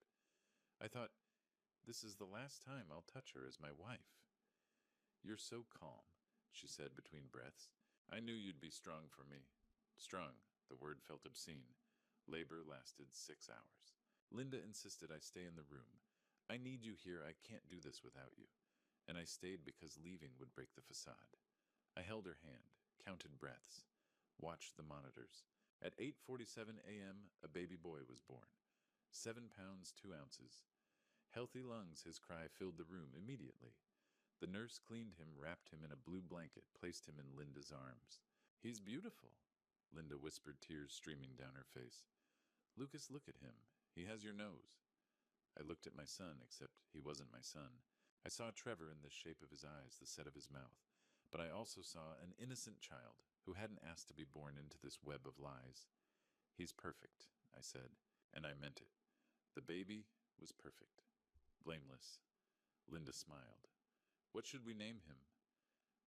I thought, this is the last time I'll touch her as my wife. You're so calm, she said between breaths. I knew you'd be strong for me. Strong, the word felt obscene. Labor lasted 6 hours. Linda insisted I stay in the room. I need you here. I can't do this without you. And I stayed because leaving would break the facade. I held her hand, counted breaths, watched the monitors. At 8:47 a.m., a baby boy was born. 7 pounds, 2 ounces. Healthy lungs, his cry filled the room immediately. The nurse cleaned him, wrapped him in a blue blanket, placed him in Linda's arms. He's beautiful, Linda whispered, tears streaming down her face. Lucas, look at him. He has your nose. I looked at my son, except he wasn't my son. I saw Trevor in the shape of his eyes, the set of his mouth. But I also saw an innocent child who hadn't asked to be born into this web of lies. He's perfect, I said, and I meant it. The baby was perfect. Blameless. Linda smiled. What should we name him?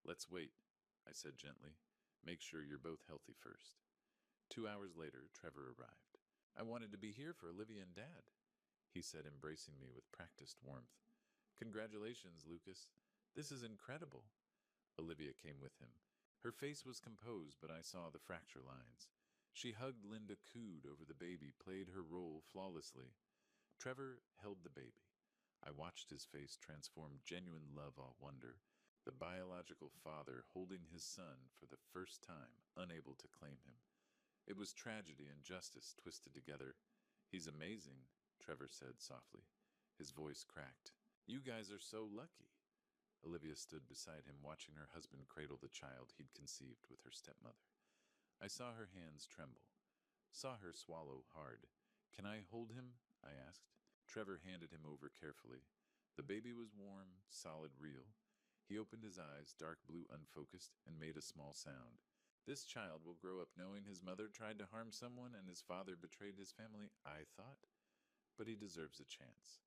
Let's wait, I said gently. Make sure you're both healthy first. 2 hours later, Trevor arrived. I wanted to be here for Olivia and Dad, he said, embracing me with practiced warmth. Congratulations, Lucas. This is incredible. Olivia came with him. Her face was composed, but I saw the fracture lines. She hugged Linda, cooed over the baby, played her role flawlessly. Trevor held the baby. I watched his face transform, genuine love, all wonder. The biological father holding his son for the first time, unable to claim him. It was tragedy and justice twisted together. He's amazing, Trevor said softly. His voice cracked. You guys are so lucky. Olivia stood beside him, watching her husband cradle the child he'd conceived with her stepmother. I saw her hands tremble, saw her swallow hard. Can I hold him? I asked. Trevor handed him over carefully. The baby was warm, solid, real. He opened his eyes, dark blue, unfocused, and made a small sound. This child will grow up knowing his mother tried to harm someone and his father betrayed his family, I thought. But he deserves a chance.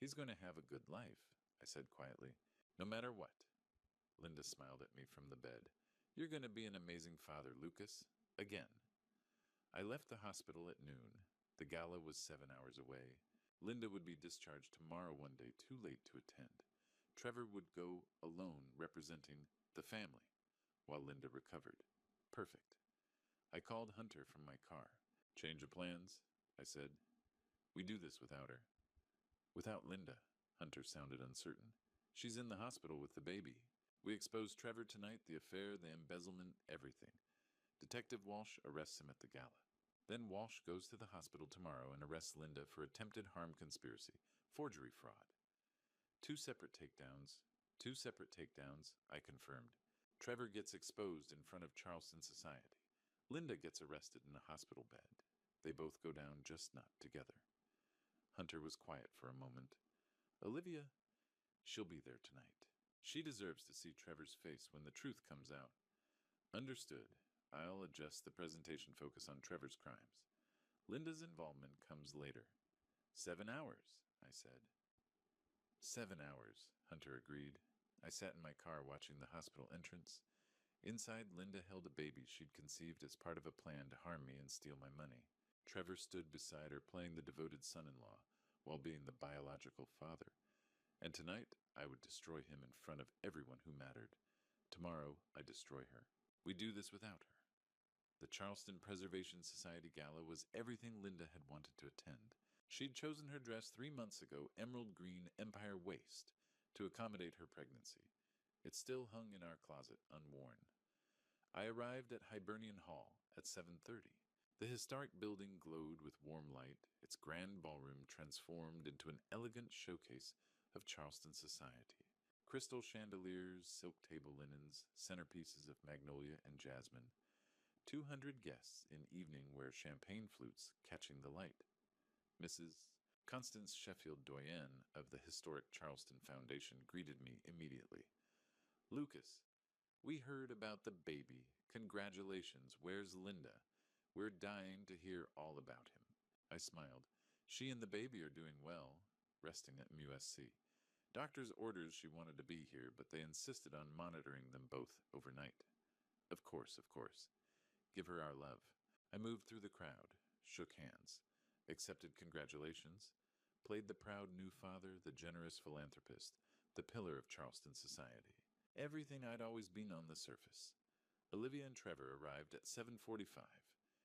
He's going to have a good life, I said quietly. No matter what. Linda smiled at me from the bed. You're going to be an amazing father, Lucas. Again. I left the hospital at noon. The gala was 7 hours away. Linda would be discharged tomorrow one day, too late to attend. Trevor would go alone, representing the family, while Linda recovered. Perfect. I called Hunter from my car. Change of plans? I said. We do this without her. Without Linda, Hunter sounded uncertain. She's in the hospital with the baby. We exposed Trevor tonight, the affair, the embezzlement, everything. Detective Walsh arrests him at the gala. Then Walsh goes to the hospital tomorrow and arrests Linda for attempted harm conspiracy, forgery fraud. Two separate takedowns, I confirmed. Trevor gets exposed in front of Charleston Society. Linda gets arrested in a hospital bed. They both go down just not together. Hunter was quiet for a moment. Olivia, she'll be there tonight. She deserves to see Trevor's face when the truth comes out. Understood. I'll adjust the presentation focus on Trevor's crimes. Linda's involvement comes later. 7 hours, I said. 7 hours, Hunter agreed. I sat in my car watching the hospital entrance. Inside, Linda held a baby she'd conceived as part of a plan to harm me and steal my money. Trevor stood beside her playing the devoted son-in-law, while being the biological father. And tonight, I would destroy him in front of everyone who mattered. Tomorrow, I destroy her. We do this without her. The Charleston Preservation Society Gala was everything Linda had wanted to attend. She'd chosen her dress 3 months ago, emerald green empire waist, to accommodate her pregnancy. It still hung in our closet, unworn. I arrived at Hibernian Hall at 7:30. The historic building glowed with warm light, its grand ballroom transformed into an elegant showcase of Charleston society. Crystal chandeliers, silk table linens, centerpieces of magnolia and jasmine. 200 guests in evening wear champagne flutes catching the light. Mrs. Constance Sheffield Doyen of the historic Charleston Foundation greeted me immediately. Lucas, we heard about the baby. Congratulations. Where's Linda? We're dying to hear all about him. I smiled. She and the baby are doing well, resting at MUSC. Doctor's orders she wanted to be here, but they insisted on monitoring them both overnight. Of course, of course. Give her our love. I moved through the crowd, shook hands, accepted congratulations, played the proud new father, the generous philanthropist, the pillar of Charleston society. Everything I'd always been on the surface. Olivia and Trevor arrived at 7:45.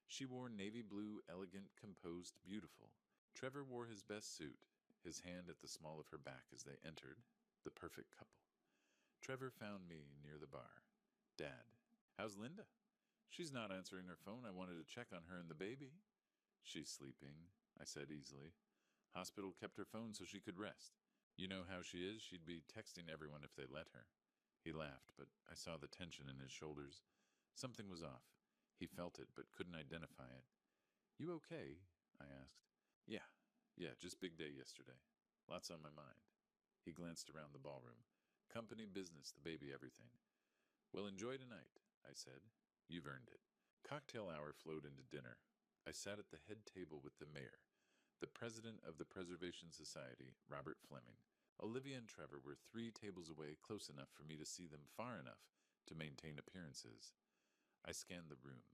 She wore navy blue, elegant, composed, beautiful. Trevor wore his best suit, his hand at the small of her back as they entered, the perfect couple. Trevor found me near the bar. Dad, how's Linda? She's not answering her phone. I wanted to check on her and the baby. She's sleeping, I said easily. Hospital kept her phone so she could rest. You know how she is. She'd be texting everyone if they let her. He laughed, but I saw the tension in his shoulders. Something was off. He felt it, but couldn't identify it. You okay? I asked. Yeah, just big day yesterday. Lots on my mind. He glanced around the ballroom. Company, business, the baby, everything. Well, enjoy tonight, I said. You've earned it. Cocktail hour flowed into dinner. I sat at the head table with the mayor, the president of the Preservation Society, Robert Fleming. Olivia and Trevor were 3 tables away, close enough for me to see them far enough to maintain appearances. I scanned the room.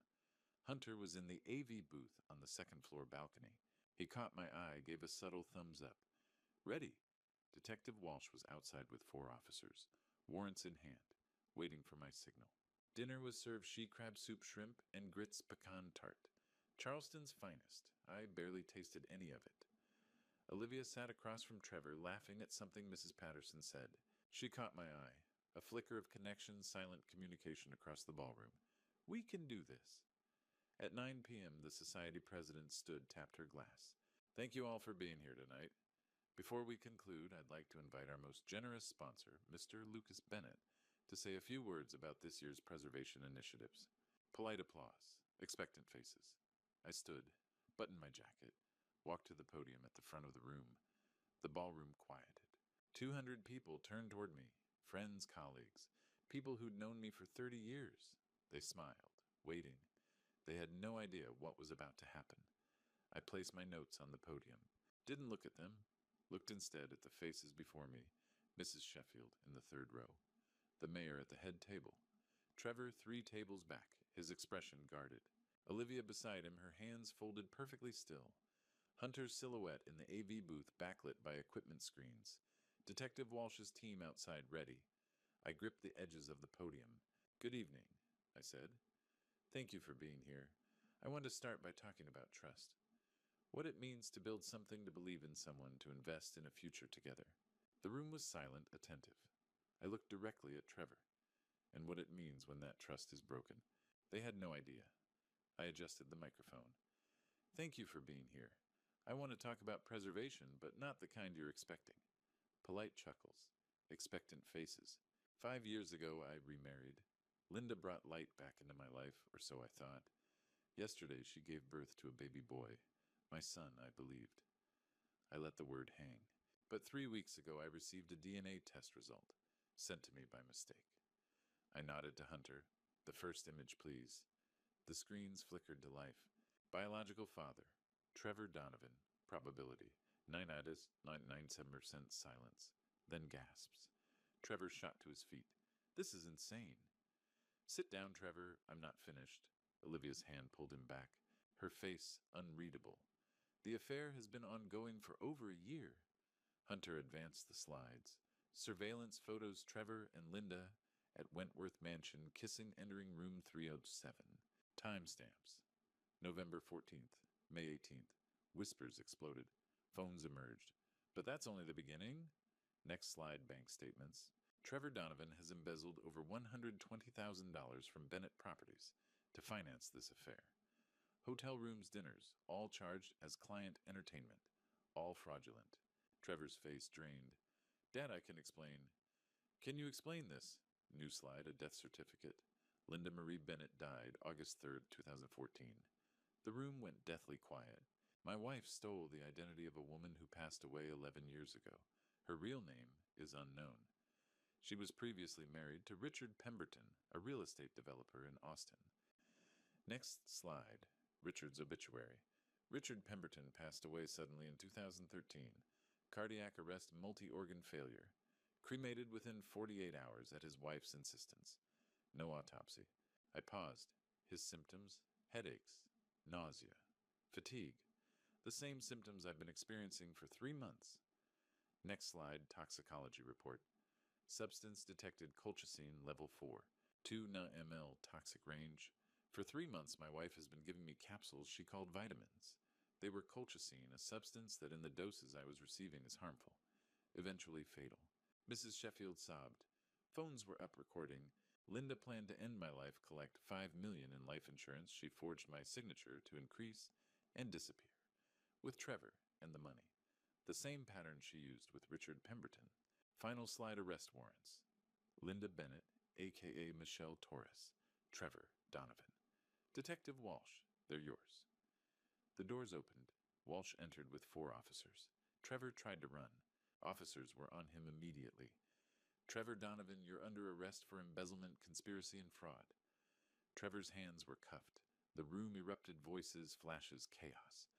Hunter was in the AV booth on the second-floor balcony. He caught my eye, gave a subtle thumbs up. Ready. Detective Walsh was outside with 4 officers, warrants in hand, waiting for my signal. Dinner was served she-crab soup shrimp and grits pecan tart. Charleston's finest. I barely tasted any of it. Olivia sat across from Trevor, laughing at something Mrs. Patterson said. She caught my eye. A flicker of connection, silent communication across the ballroom. We can do this. At 9 p.m., the society president stood, tapped her glass. Thank you all for being here tonight. Before we conclude, I'd like to invite our most generous sponsor, Mr. Lucas Bennett, to say a few words about this year's preservation initiatives. Polite applause, expectant faces. I stood, buttoned my jacket, walked to the podium at the front of the room. The ballroom quieted. 200 people turned toward me, friends, colleagues, people who'd known me for 30 years. They smiled, waiting. They had no idea what was about to happen. I placed my notes on the podium. Didn't look at them. Looked instead at the faces before me. Mrs. Sheffield in the 3rd row. The mayor at the head table. Trevor 3 tables back, his expression guarded. Olivia beside him, her hands folded perfectly still. Hunter's silhouette in the AV booth backlit by equipment screens. Detective Walsh's team outside ready. I gripped the edges of the podium. Good evening, I said. Thank you for being here. I want to start by talking about trust. What it means to build something to believe in someone to invest in a future together. The room was silent, attentive. I looked directly at Trevor, and what it means when that trust is broken. They had no idea. I adjusted the microphone. Thank you for being here. I want to talk about preservation, but not the kind you're expecting. Polite chuckles, expectant faces. 5 years ago, I remarried. Linda brought light back into my life, or so I thought. Yesterday, she gave birth to a baby boy. My son, I believed. I let the word hang. But 3 weeks ago, I received a DNA test result, sent to me by mistake. I nodded to Hunter. The first image, please. The screens flickered to life. Biological father, Trevor Donovan. Probability, 997% silence. Then gasps. Trevor shot to his feet. This is insane. Sit down, Trevor. I'm not finished. Olivia's hand pulled him back, her face unreadable. The affair has been ongoing for over a year. Hunter advanced the slides. Surveillance photos Trevor and Linda at Wentworth Mansion kissing entering room 307. Timestamps. November 14th, May 18th. Whispers exploded. Phones emerged. But that's only the beginning. Next slide, bank statements. Trevor Donovan has embezzled over $120,000 from Bennett Properties to finance this affair. Hotel rooms, dinners, all charged as client entertainment, all fraudulent. Trevor's face drained. Dad, I can explain. Can you explain this? New slide, a death certificate. Linda Marie Bennett died August 3rd, 2014. The room went deathly quiet. My wife stole the identity of a woman who passed away 11 years ago. Her real name is unknown. She was previously married to Richard Pemberton, a real estate developer in Austin. Next slide, Richard's obituary. Richard Pemberton passed away suddenly in 2013. Cardiac arrest, multi-organ failure. Cremated within 48 hours at his wife's insistence. No autopsy. I paused. His symptoms? Headaches, nausea, fatigue. The same symptoms I've been experiencing for 3 months. Next slide, toxicology report. Substance detected colchicine level 4, 2 ml toxic range. For 3 months, my wife has been giving me capsules she called vitamins. They were colchicine, a substance that in the doses I was receiving is harmful, eventually fatal. Mrs. Sheffield sobbed. Phones were up recording. Linda planned to end my life, collect $5 million in life insurance she forged my signature to increase and disappear. With Trevor and the money. The same pattern she used with Richard Pemberton. Final slide, arrest warrants. Linda Bennett, a.k.a. Michelle Torres. Trevor Donovan. Detective Walsh, they're yours. The doors opened. Walsh entered with 4 officers. Trevor tried to run. Officers were on him immediately. Trevor Donovan, you're under arrest for embezzlement, conspiracy, and fraud. Trevor's hands were cuffed. The room erupted, voices, flashes, chaos.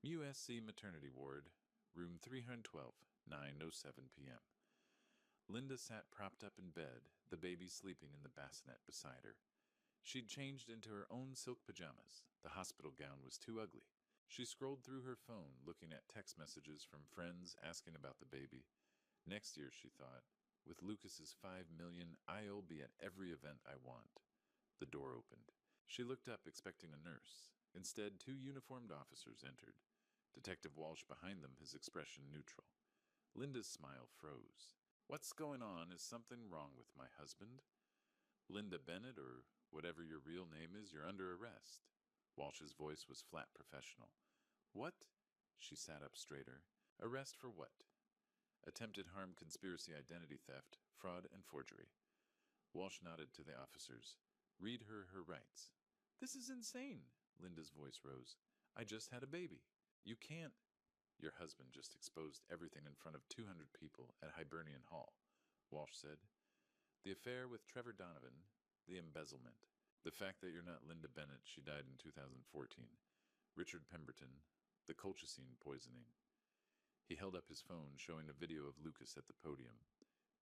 USC Maternity Ward, room 312, 9:07 p.m. Linda sat propped up in bed, the baby sleeping in the bassinet beside her. She'd changed into her own silk pajamas. The hospital gown was too ugly. She scrolled through her phone, looking at text messages from friends asking about the baby. Next year, she thought, with Lucas's $5 million, I'll be at every event I want. The door opened. She looked up, expecting a nurse. Instead, 2 uniformed officers entered. Detective Walsh behind them, his expression neutral. Linda's smile froze. What's going on? Is something wrong with my husband? Linda Bennett, or whatever your real name is, you're under arrest. Walsh's voice was flat professional. What? She sat up straighter. Arrest for what? Attempted harm, conspiracy, identity theft, fraud, and forgery. Walsh nodded to the officers. Read her rights. This is insane, Linda's voice rose. I just had a baby. You can't. Your husband just exposed everything in front of 200 people at Hibernian Hall, Walsh said. The affair with Trevor Donovan, the embezzlement, the fact that you're not Linda Bennett, she died in 2014, Richard Pemberton, the colchicine poisoning. He held up his phone, showing a video of Lucas at the podium.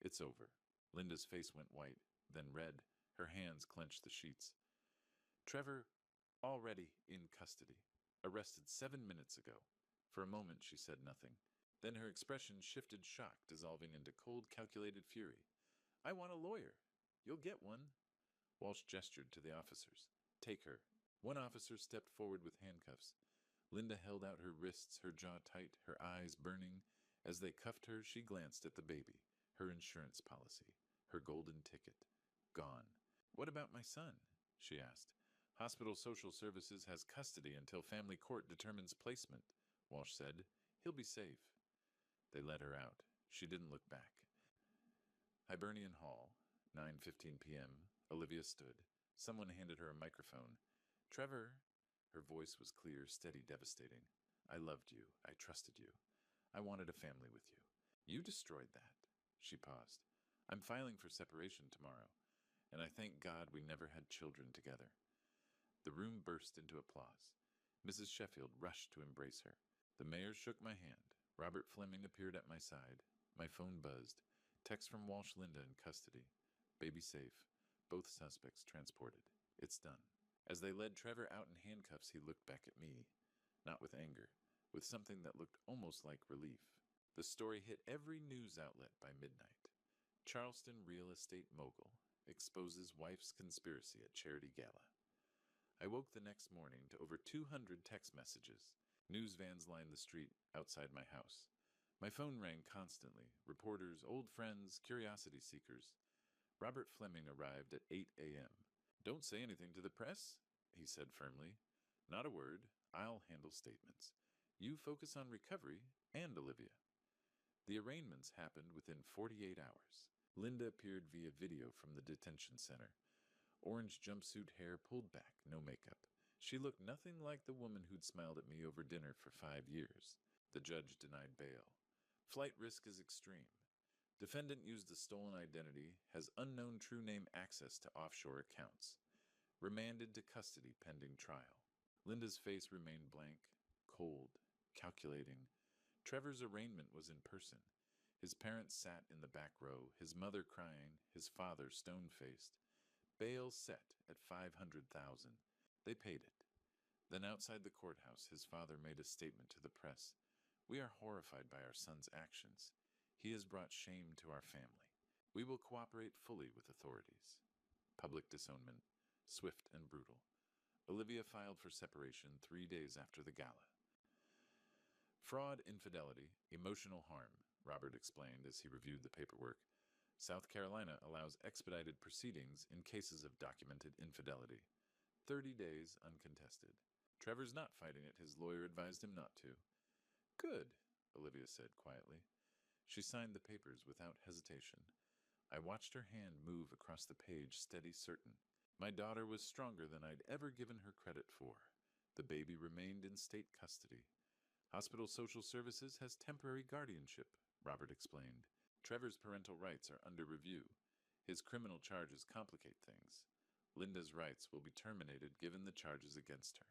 It's over. Linda's face went white, then red. Her hands clenched the sheets. Trevor, already in custody. Arrested 7 minutes ago. For a moment, she said nothing. Then her expression shifted, shock dissolving into cold, calculated fury. I want a lawyer. You'll get one. Walsh gestured to the officers. Take her. One officer stepped forward with handcuffs. Linda held out her wrists, her jaw tight, her eyes burning. As they cuffed her, she glanced at the baby, her insurance policy, her golden ticket. Gone. What about my son? She asked. Hospital Social Services has custody until family court determines placement, Walsh said. He'll be safe. They let her out. She didn't look back. Hibernian Hall, 9:15 p.m. Olivia stood. Someone handed her a microphone. Trevor. Her voice was clear, steady, devastating. I loved you. I trusted you. I wanted a family with you. You destroyed that. She paused. I'm filing for separation tomorrow, and I thank God we never had children together. The room burst into applause. Mrs. Sheffield rushed to embrace her. The mayor shook my hand. Robert Fleming appeared at my side. My phone buzzed. Text from Walsh Linda in custody. Baby safe. Both suspects transported. It's done. As they led Trevor out in handcuffs, he looked back at me. Not with anger, with something that looked almost like relief. The story hit every news outlet by midnight. Charleston real estate mogul exposes wife's conspiracy at charity gala. I woke the next morning to over 200 text messages. News vans lined the street outside my house. My phone rang constantly. Reporters, old friends, curiosity seekers. Robert Fleming arrived at 8 a.m. Don't say anything to the press, he said firmly. Not a word. I'll handle statements. You focus on recovery and Olivia. The arraignments happened within 48 hours. Linda appeared via video from the detention center. Orange jumpsuit hair pulled back, no makeup. She looked nothing like the woman who'd smiled at me over dinner for 5 years. The judge denied bail. Flight risk is extreme. Defendant used a stolen identity, has unknown true name access to offshore accounts. Remanded to custody pending trial. Linda's face remained blank, cold, calculating. Trevor's arraignment was in person. His parents sat in the back row, his mother crying, his father stone-faced. Bail set at $500,000. They paid it. Then outside the courthouse, his father made a statement to the press. We are horrified by our son's actions. He has brought shame to our family. We will cooperate fully with authorities. Public disownment, swift and brutal. Olivia filed for separation 3 days after the gala. Fraud, infidelity, emotional harm, Robert explained as he reviewed the paperwork. South Carolina allows expedited proceedings in cases of documented infidelity. 30 days uncontested. Trevor's not fighting it. His lawyer advised him not to. Good, Olivia said quietly. She signed the papers without hesitation. I watched her hand move across the page, steady, certain. My daughter was stronger than I'd ever given her credit for. The baby remained in state custody. Hospital Social Services has temporary guardianship, Robert explained. Trevor's parental rights are under review. His criminal charges complicate things. Linda's rights will be terminated given the charges against her.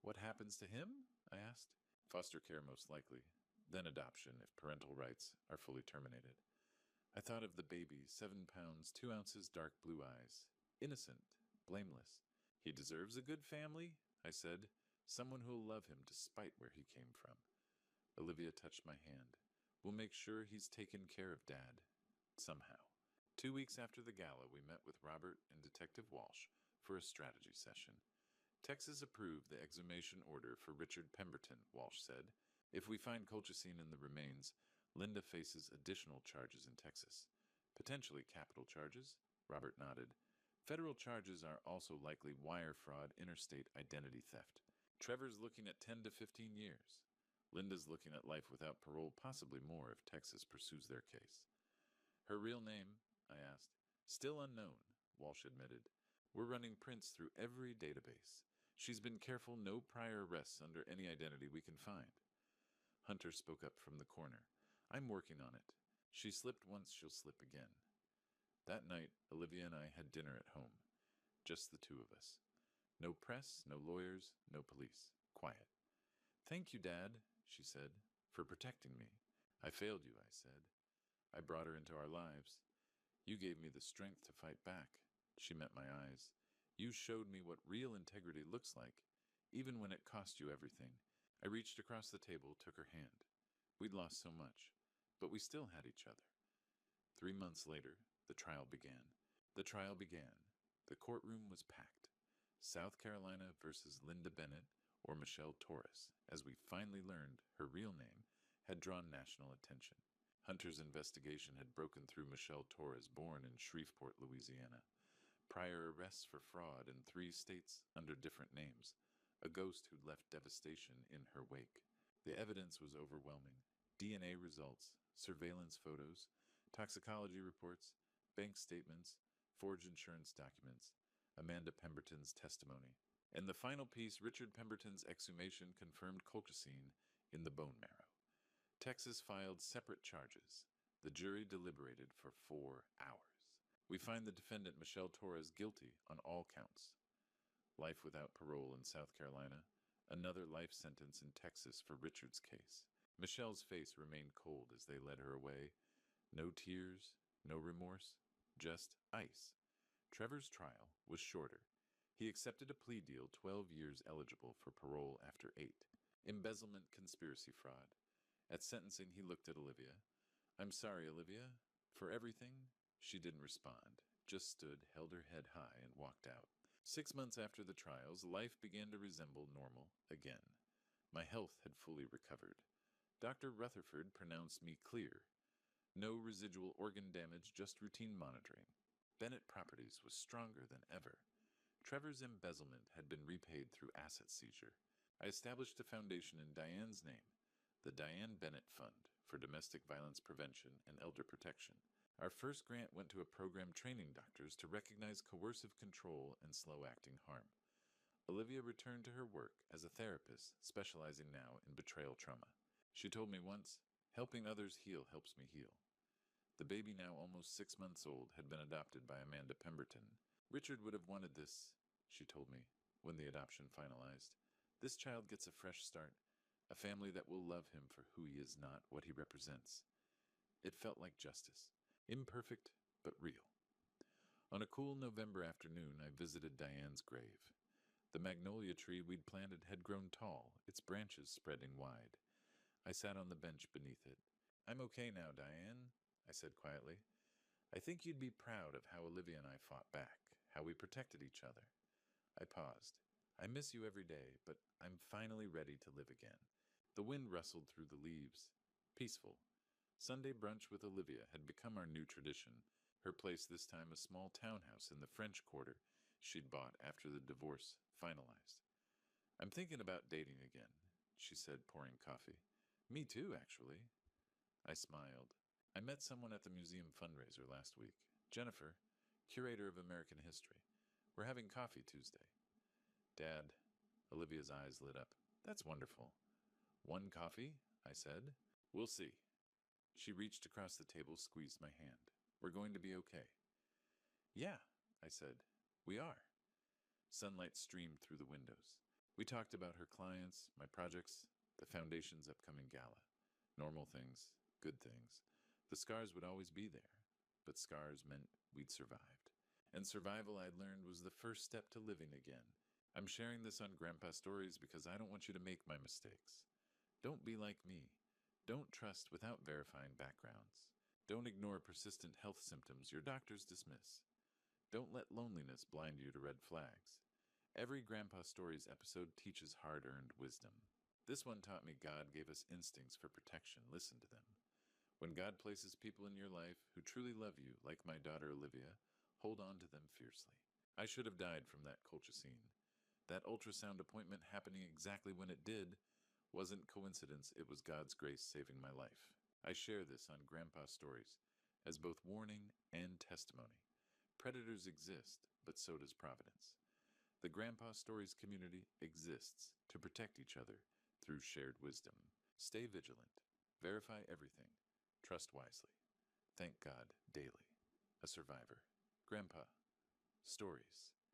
What happens to him? I asked. Foster care most likely. Then adoption if parental rights are fully terminated. I thought of the baby, 7 pounds, 2 ounces, dark blue eyes. Innocent, blameless. He deserves a good family, I said. Someone who'll love him despite where he came from. Olivia touched my hand. We'll make sure he's taken care of, Dad. Somehow. 2 weeks after the gala, we met with Robert and Detective Walsh for a strategy session. Texas approved the exhumation order for Richard Pemberton, Walsh said. If we find colchicine in the remains, Linda faces additional charges in Texas. Potentially capital charges, Robert nodded. Federal charges are also likely wire fraud, interstate identity theft. Trevor's looking at 10 to 15 years. Linda's looking at life without parole, possibly more if Texas pursues their case. Her real name? I asked. Still unknown, Walsh admitted. We're running prints through every database. She's been careful no prior arrests under any identity we can find. Hunter spoke up from the corner. I'm working on it. She slipped once, she'll slip again. That night, Olivia and I had dinner at home. Just the two of us. No press, no lawyers, no police. Quiet. Thank you, Dad, she said, for protecting me. I failed you, I said. I brought her into our lives. You gave me the strength to fight back. She met my eyes. You showed me what real integrity looks like, even when it cost you everything. I reached across the table, took her hand. We'd lost so much, but we still had each other. 3 months later, the trial began. The courtroom was packed. South Carolina versus Linda Bennett or Michelle Torres, as we finally learned her real name, had drawn national attention. Hunter's investigation had broken through Michelle Torres, born in Shreveport, Louisiana. Prior arrests for fraud in 3 states under different names, a ghost who'd left devastation in her wake. The evidence was overwhelming. DNA results, surveillance photos, toxicology reports, bank statements, forged insurance documents, Amanda Pemberton's testimony. And the final piece, Richard Pemberton's exhumation confirmed colchicine in the bone marrow. Texas filed separate charges. The jury deliberated for 4 hours. We find the defendant, Michelle Torres, guilty on all counts. Life without parole in South Carolina, another life sentence in Texas for Richard's case. Michelle's face remained cold as they led her away. No tears, no remorse, just ice. Trevor's trial was shorter. He accepted a plea deal, 12 years eligible for parole after 8. Embezzlement, conspiracy, fraud. At sentencing, he looked at Olivia. "I'm sorry, Olivia, for everything?" She didn't respond, just stood, held her head high, and walked out. 6 months after the trials, life began to resemble normal again. My health had fully recovered. Dr. Rutherford pronounced me clear. No residual organ damage, just routine monitoring. Bennett Properties was stronger than ever. Trevor's embezzlement had been repaid through asset seizure. I established a foundation in Diane's name, the Diane Bennett Fund for Domestic Violence Prevention and Elder Protection. Our first grant went to a program training doctors to recognize coercive control and slow-acting harm. Olivia returned to her work as a therapist, specializing now in betrayal trauma. She told me once, "Helping others heal helps me heal." The baby, now almost 6 months old, had been adopted by Amanda Pemberton. "Richard would have wanted this," she told me, when the adoption finalized. "This child gets a fresh start, a family that will love him for who he is, not what he represents." It felt like justice. Imperfect, but real. On a cool November afternoon, I visited Diane's grave. The magnolia tree we'd planted had grown tall, its branches spreading wide. I sat on the bench beneath it. "I'm okay now, Diane," I said quietly. "I think you'd be proud of how Olivia and I fought back, how we protected each other." I paused. "I miss you every day, but I'm finally ready to live again." The wind rustled through the leaves. Peaceful. Sunday brunch with Olivia had become our new tradition. Her place this time a small townhouse in the French Quarter she'd bought after the divorce finalized. "I'm thinking about dating again," she said, pouring coffee. "Me too, actually." I smiled. "I met someone at the museum fundraiser last week. Jennifer, curator of American history. We're having coffee Tuesday." "Dad," Olivia's eyes lit up. "That's wonderful." "One coffee?" I said. "We'll see." She reached across the table, squeezed my hand. "We're going to be okay." "Yeah," I said. "We are." Sunlight streamed through the windows. We talked about her clients, my projects, the foundation's upcoming gala. Normal things, good things. The scars would always be there, but scars meant we'd survived. And survival, I'd learned, was the first step to living again. I'm sharing this on Grandpa Stories because I don't want you to make my mistakes. Don't be like me. Don't trust without verifying backgrounds. Don't ignore persistent health symptoms your doctors dismiss. Don't let loneliness blind you to red flags. Every Grandpa Stories episode teaches hard-earned wisdom. This one taught me God gave us instincts for protection. Listen to them. When God places people in your life who truly love you, like my daughter Olivia, hold on to them fiercely. I should have died from that colchicine. That ultrasound appointment happening exactly when it did wasn't coincidence, it was God's grace saving my life. I share this on Grandpa Stories as both warning and testimony. Predators exist, but so does Providence. The Grandpa Stories community exists to protect each other through shared wisdom. Stay vigilant. Verify everything. Trust wisely. Thank God daily. A survivor. Grandpa Stories.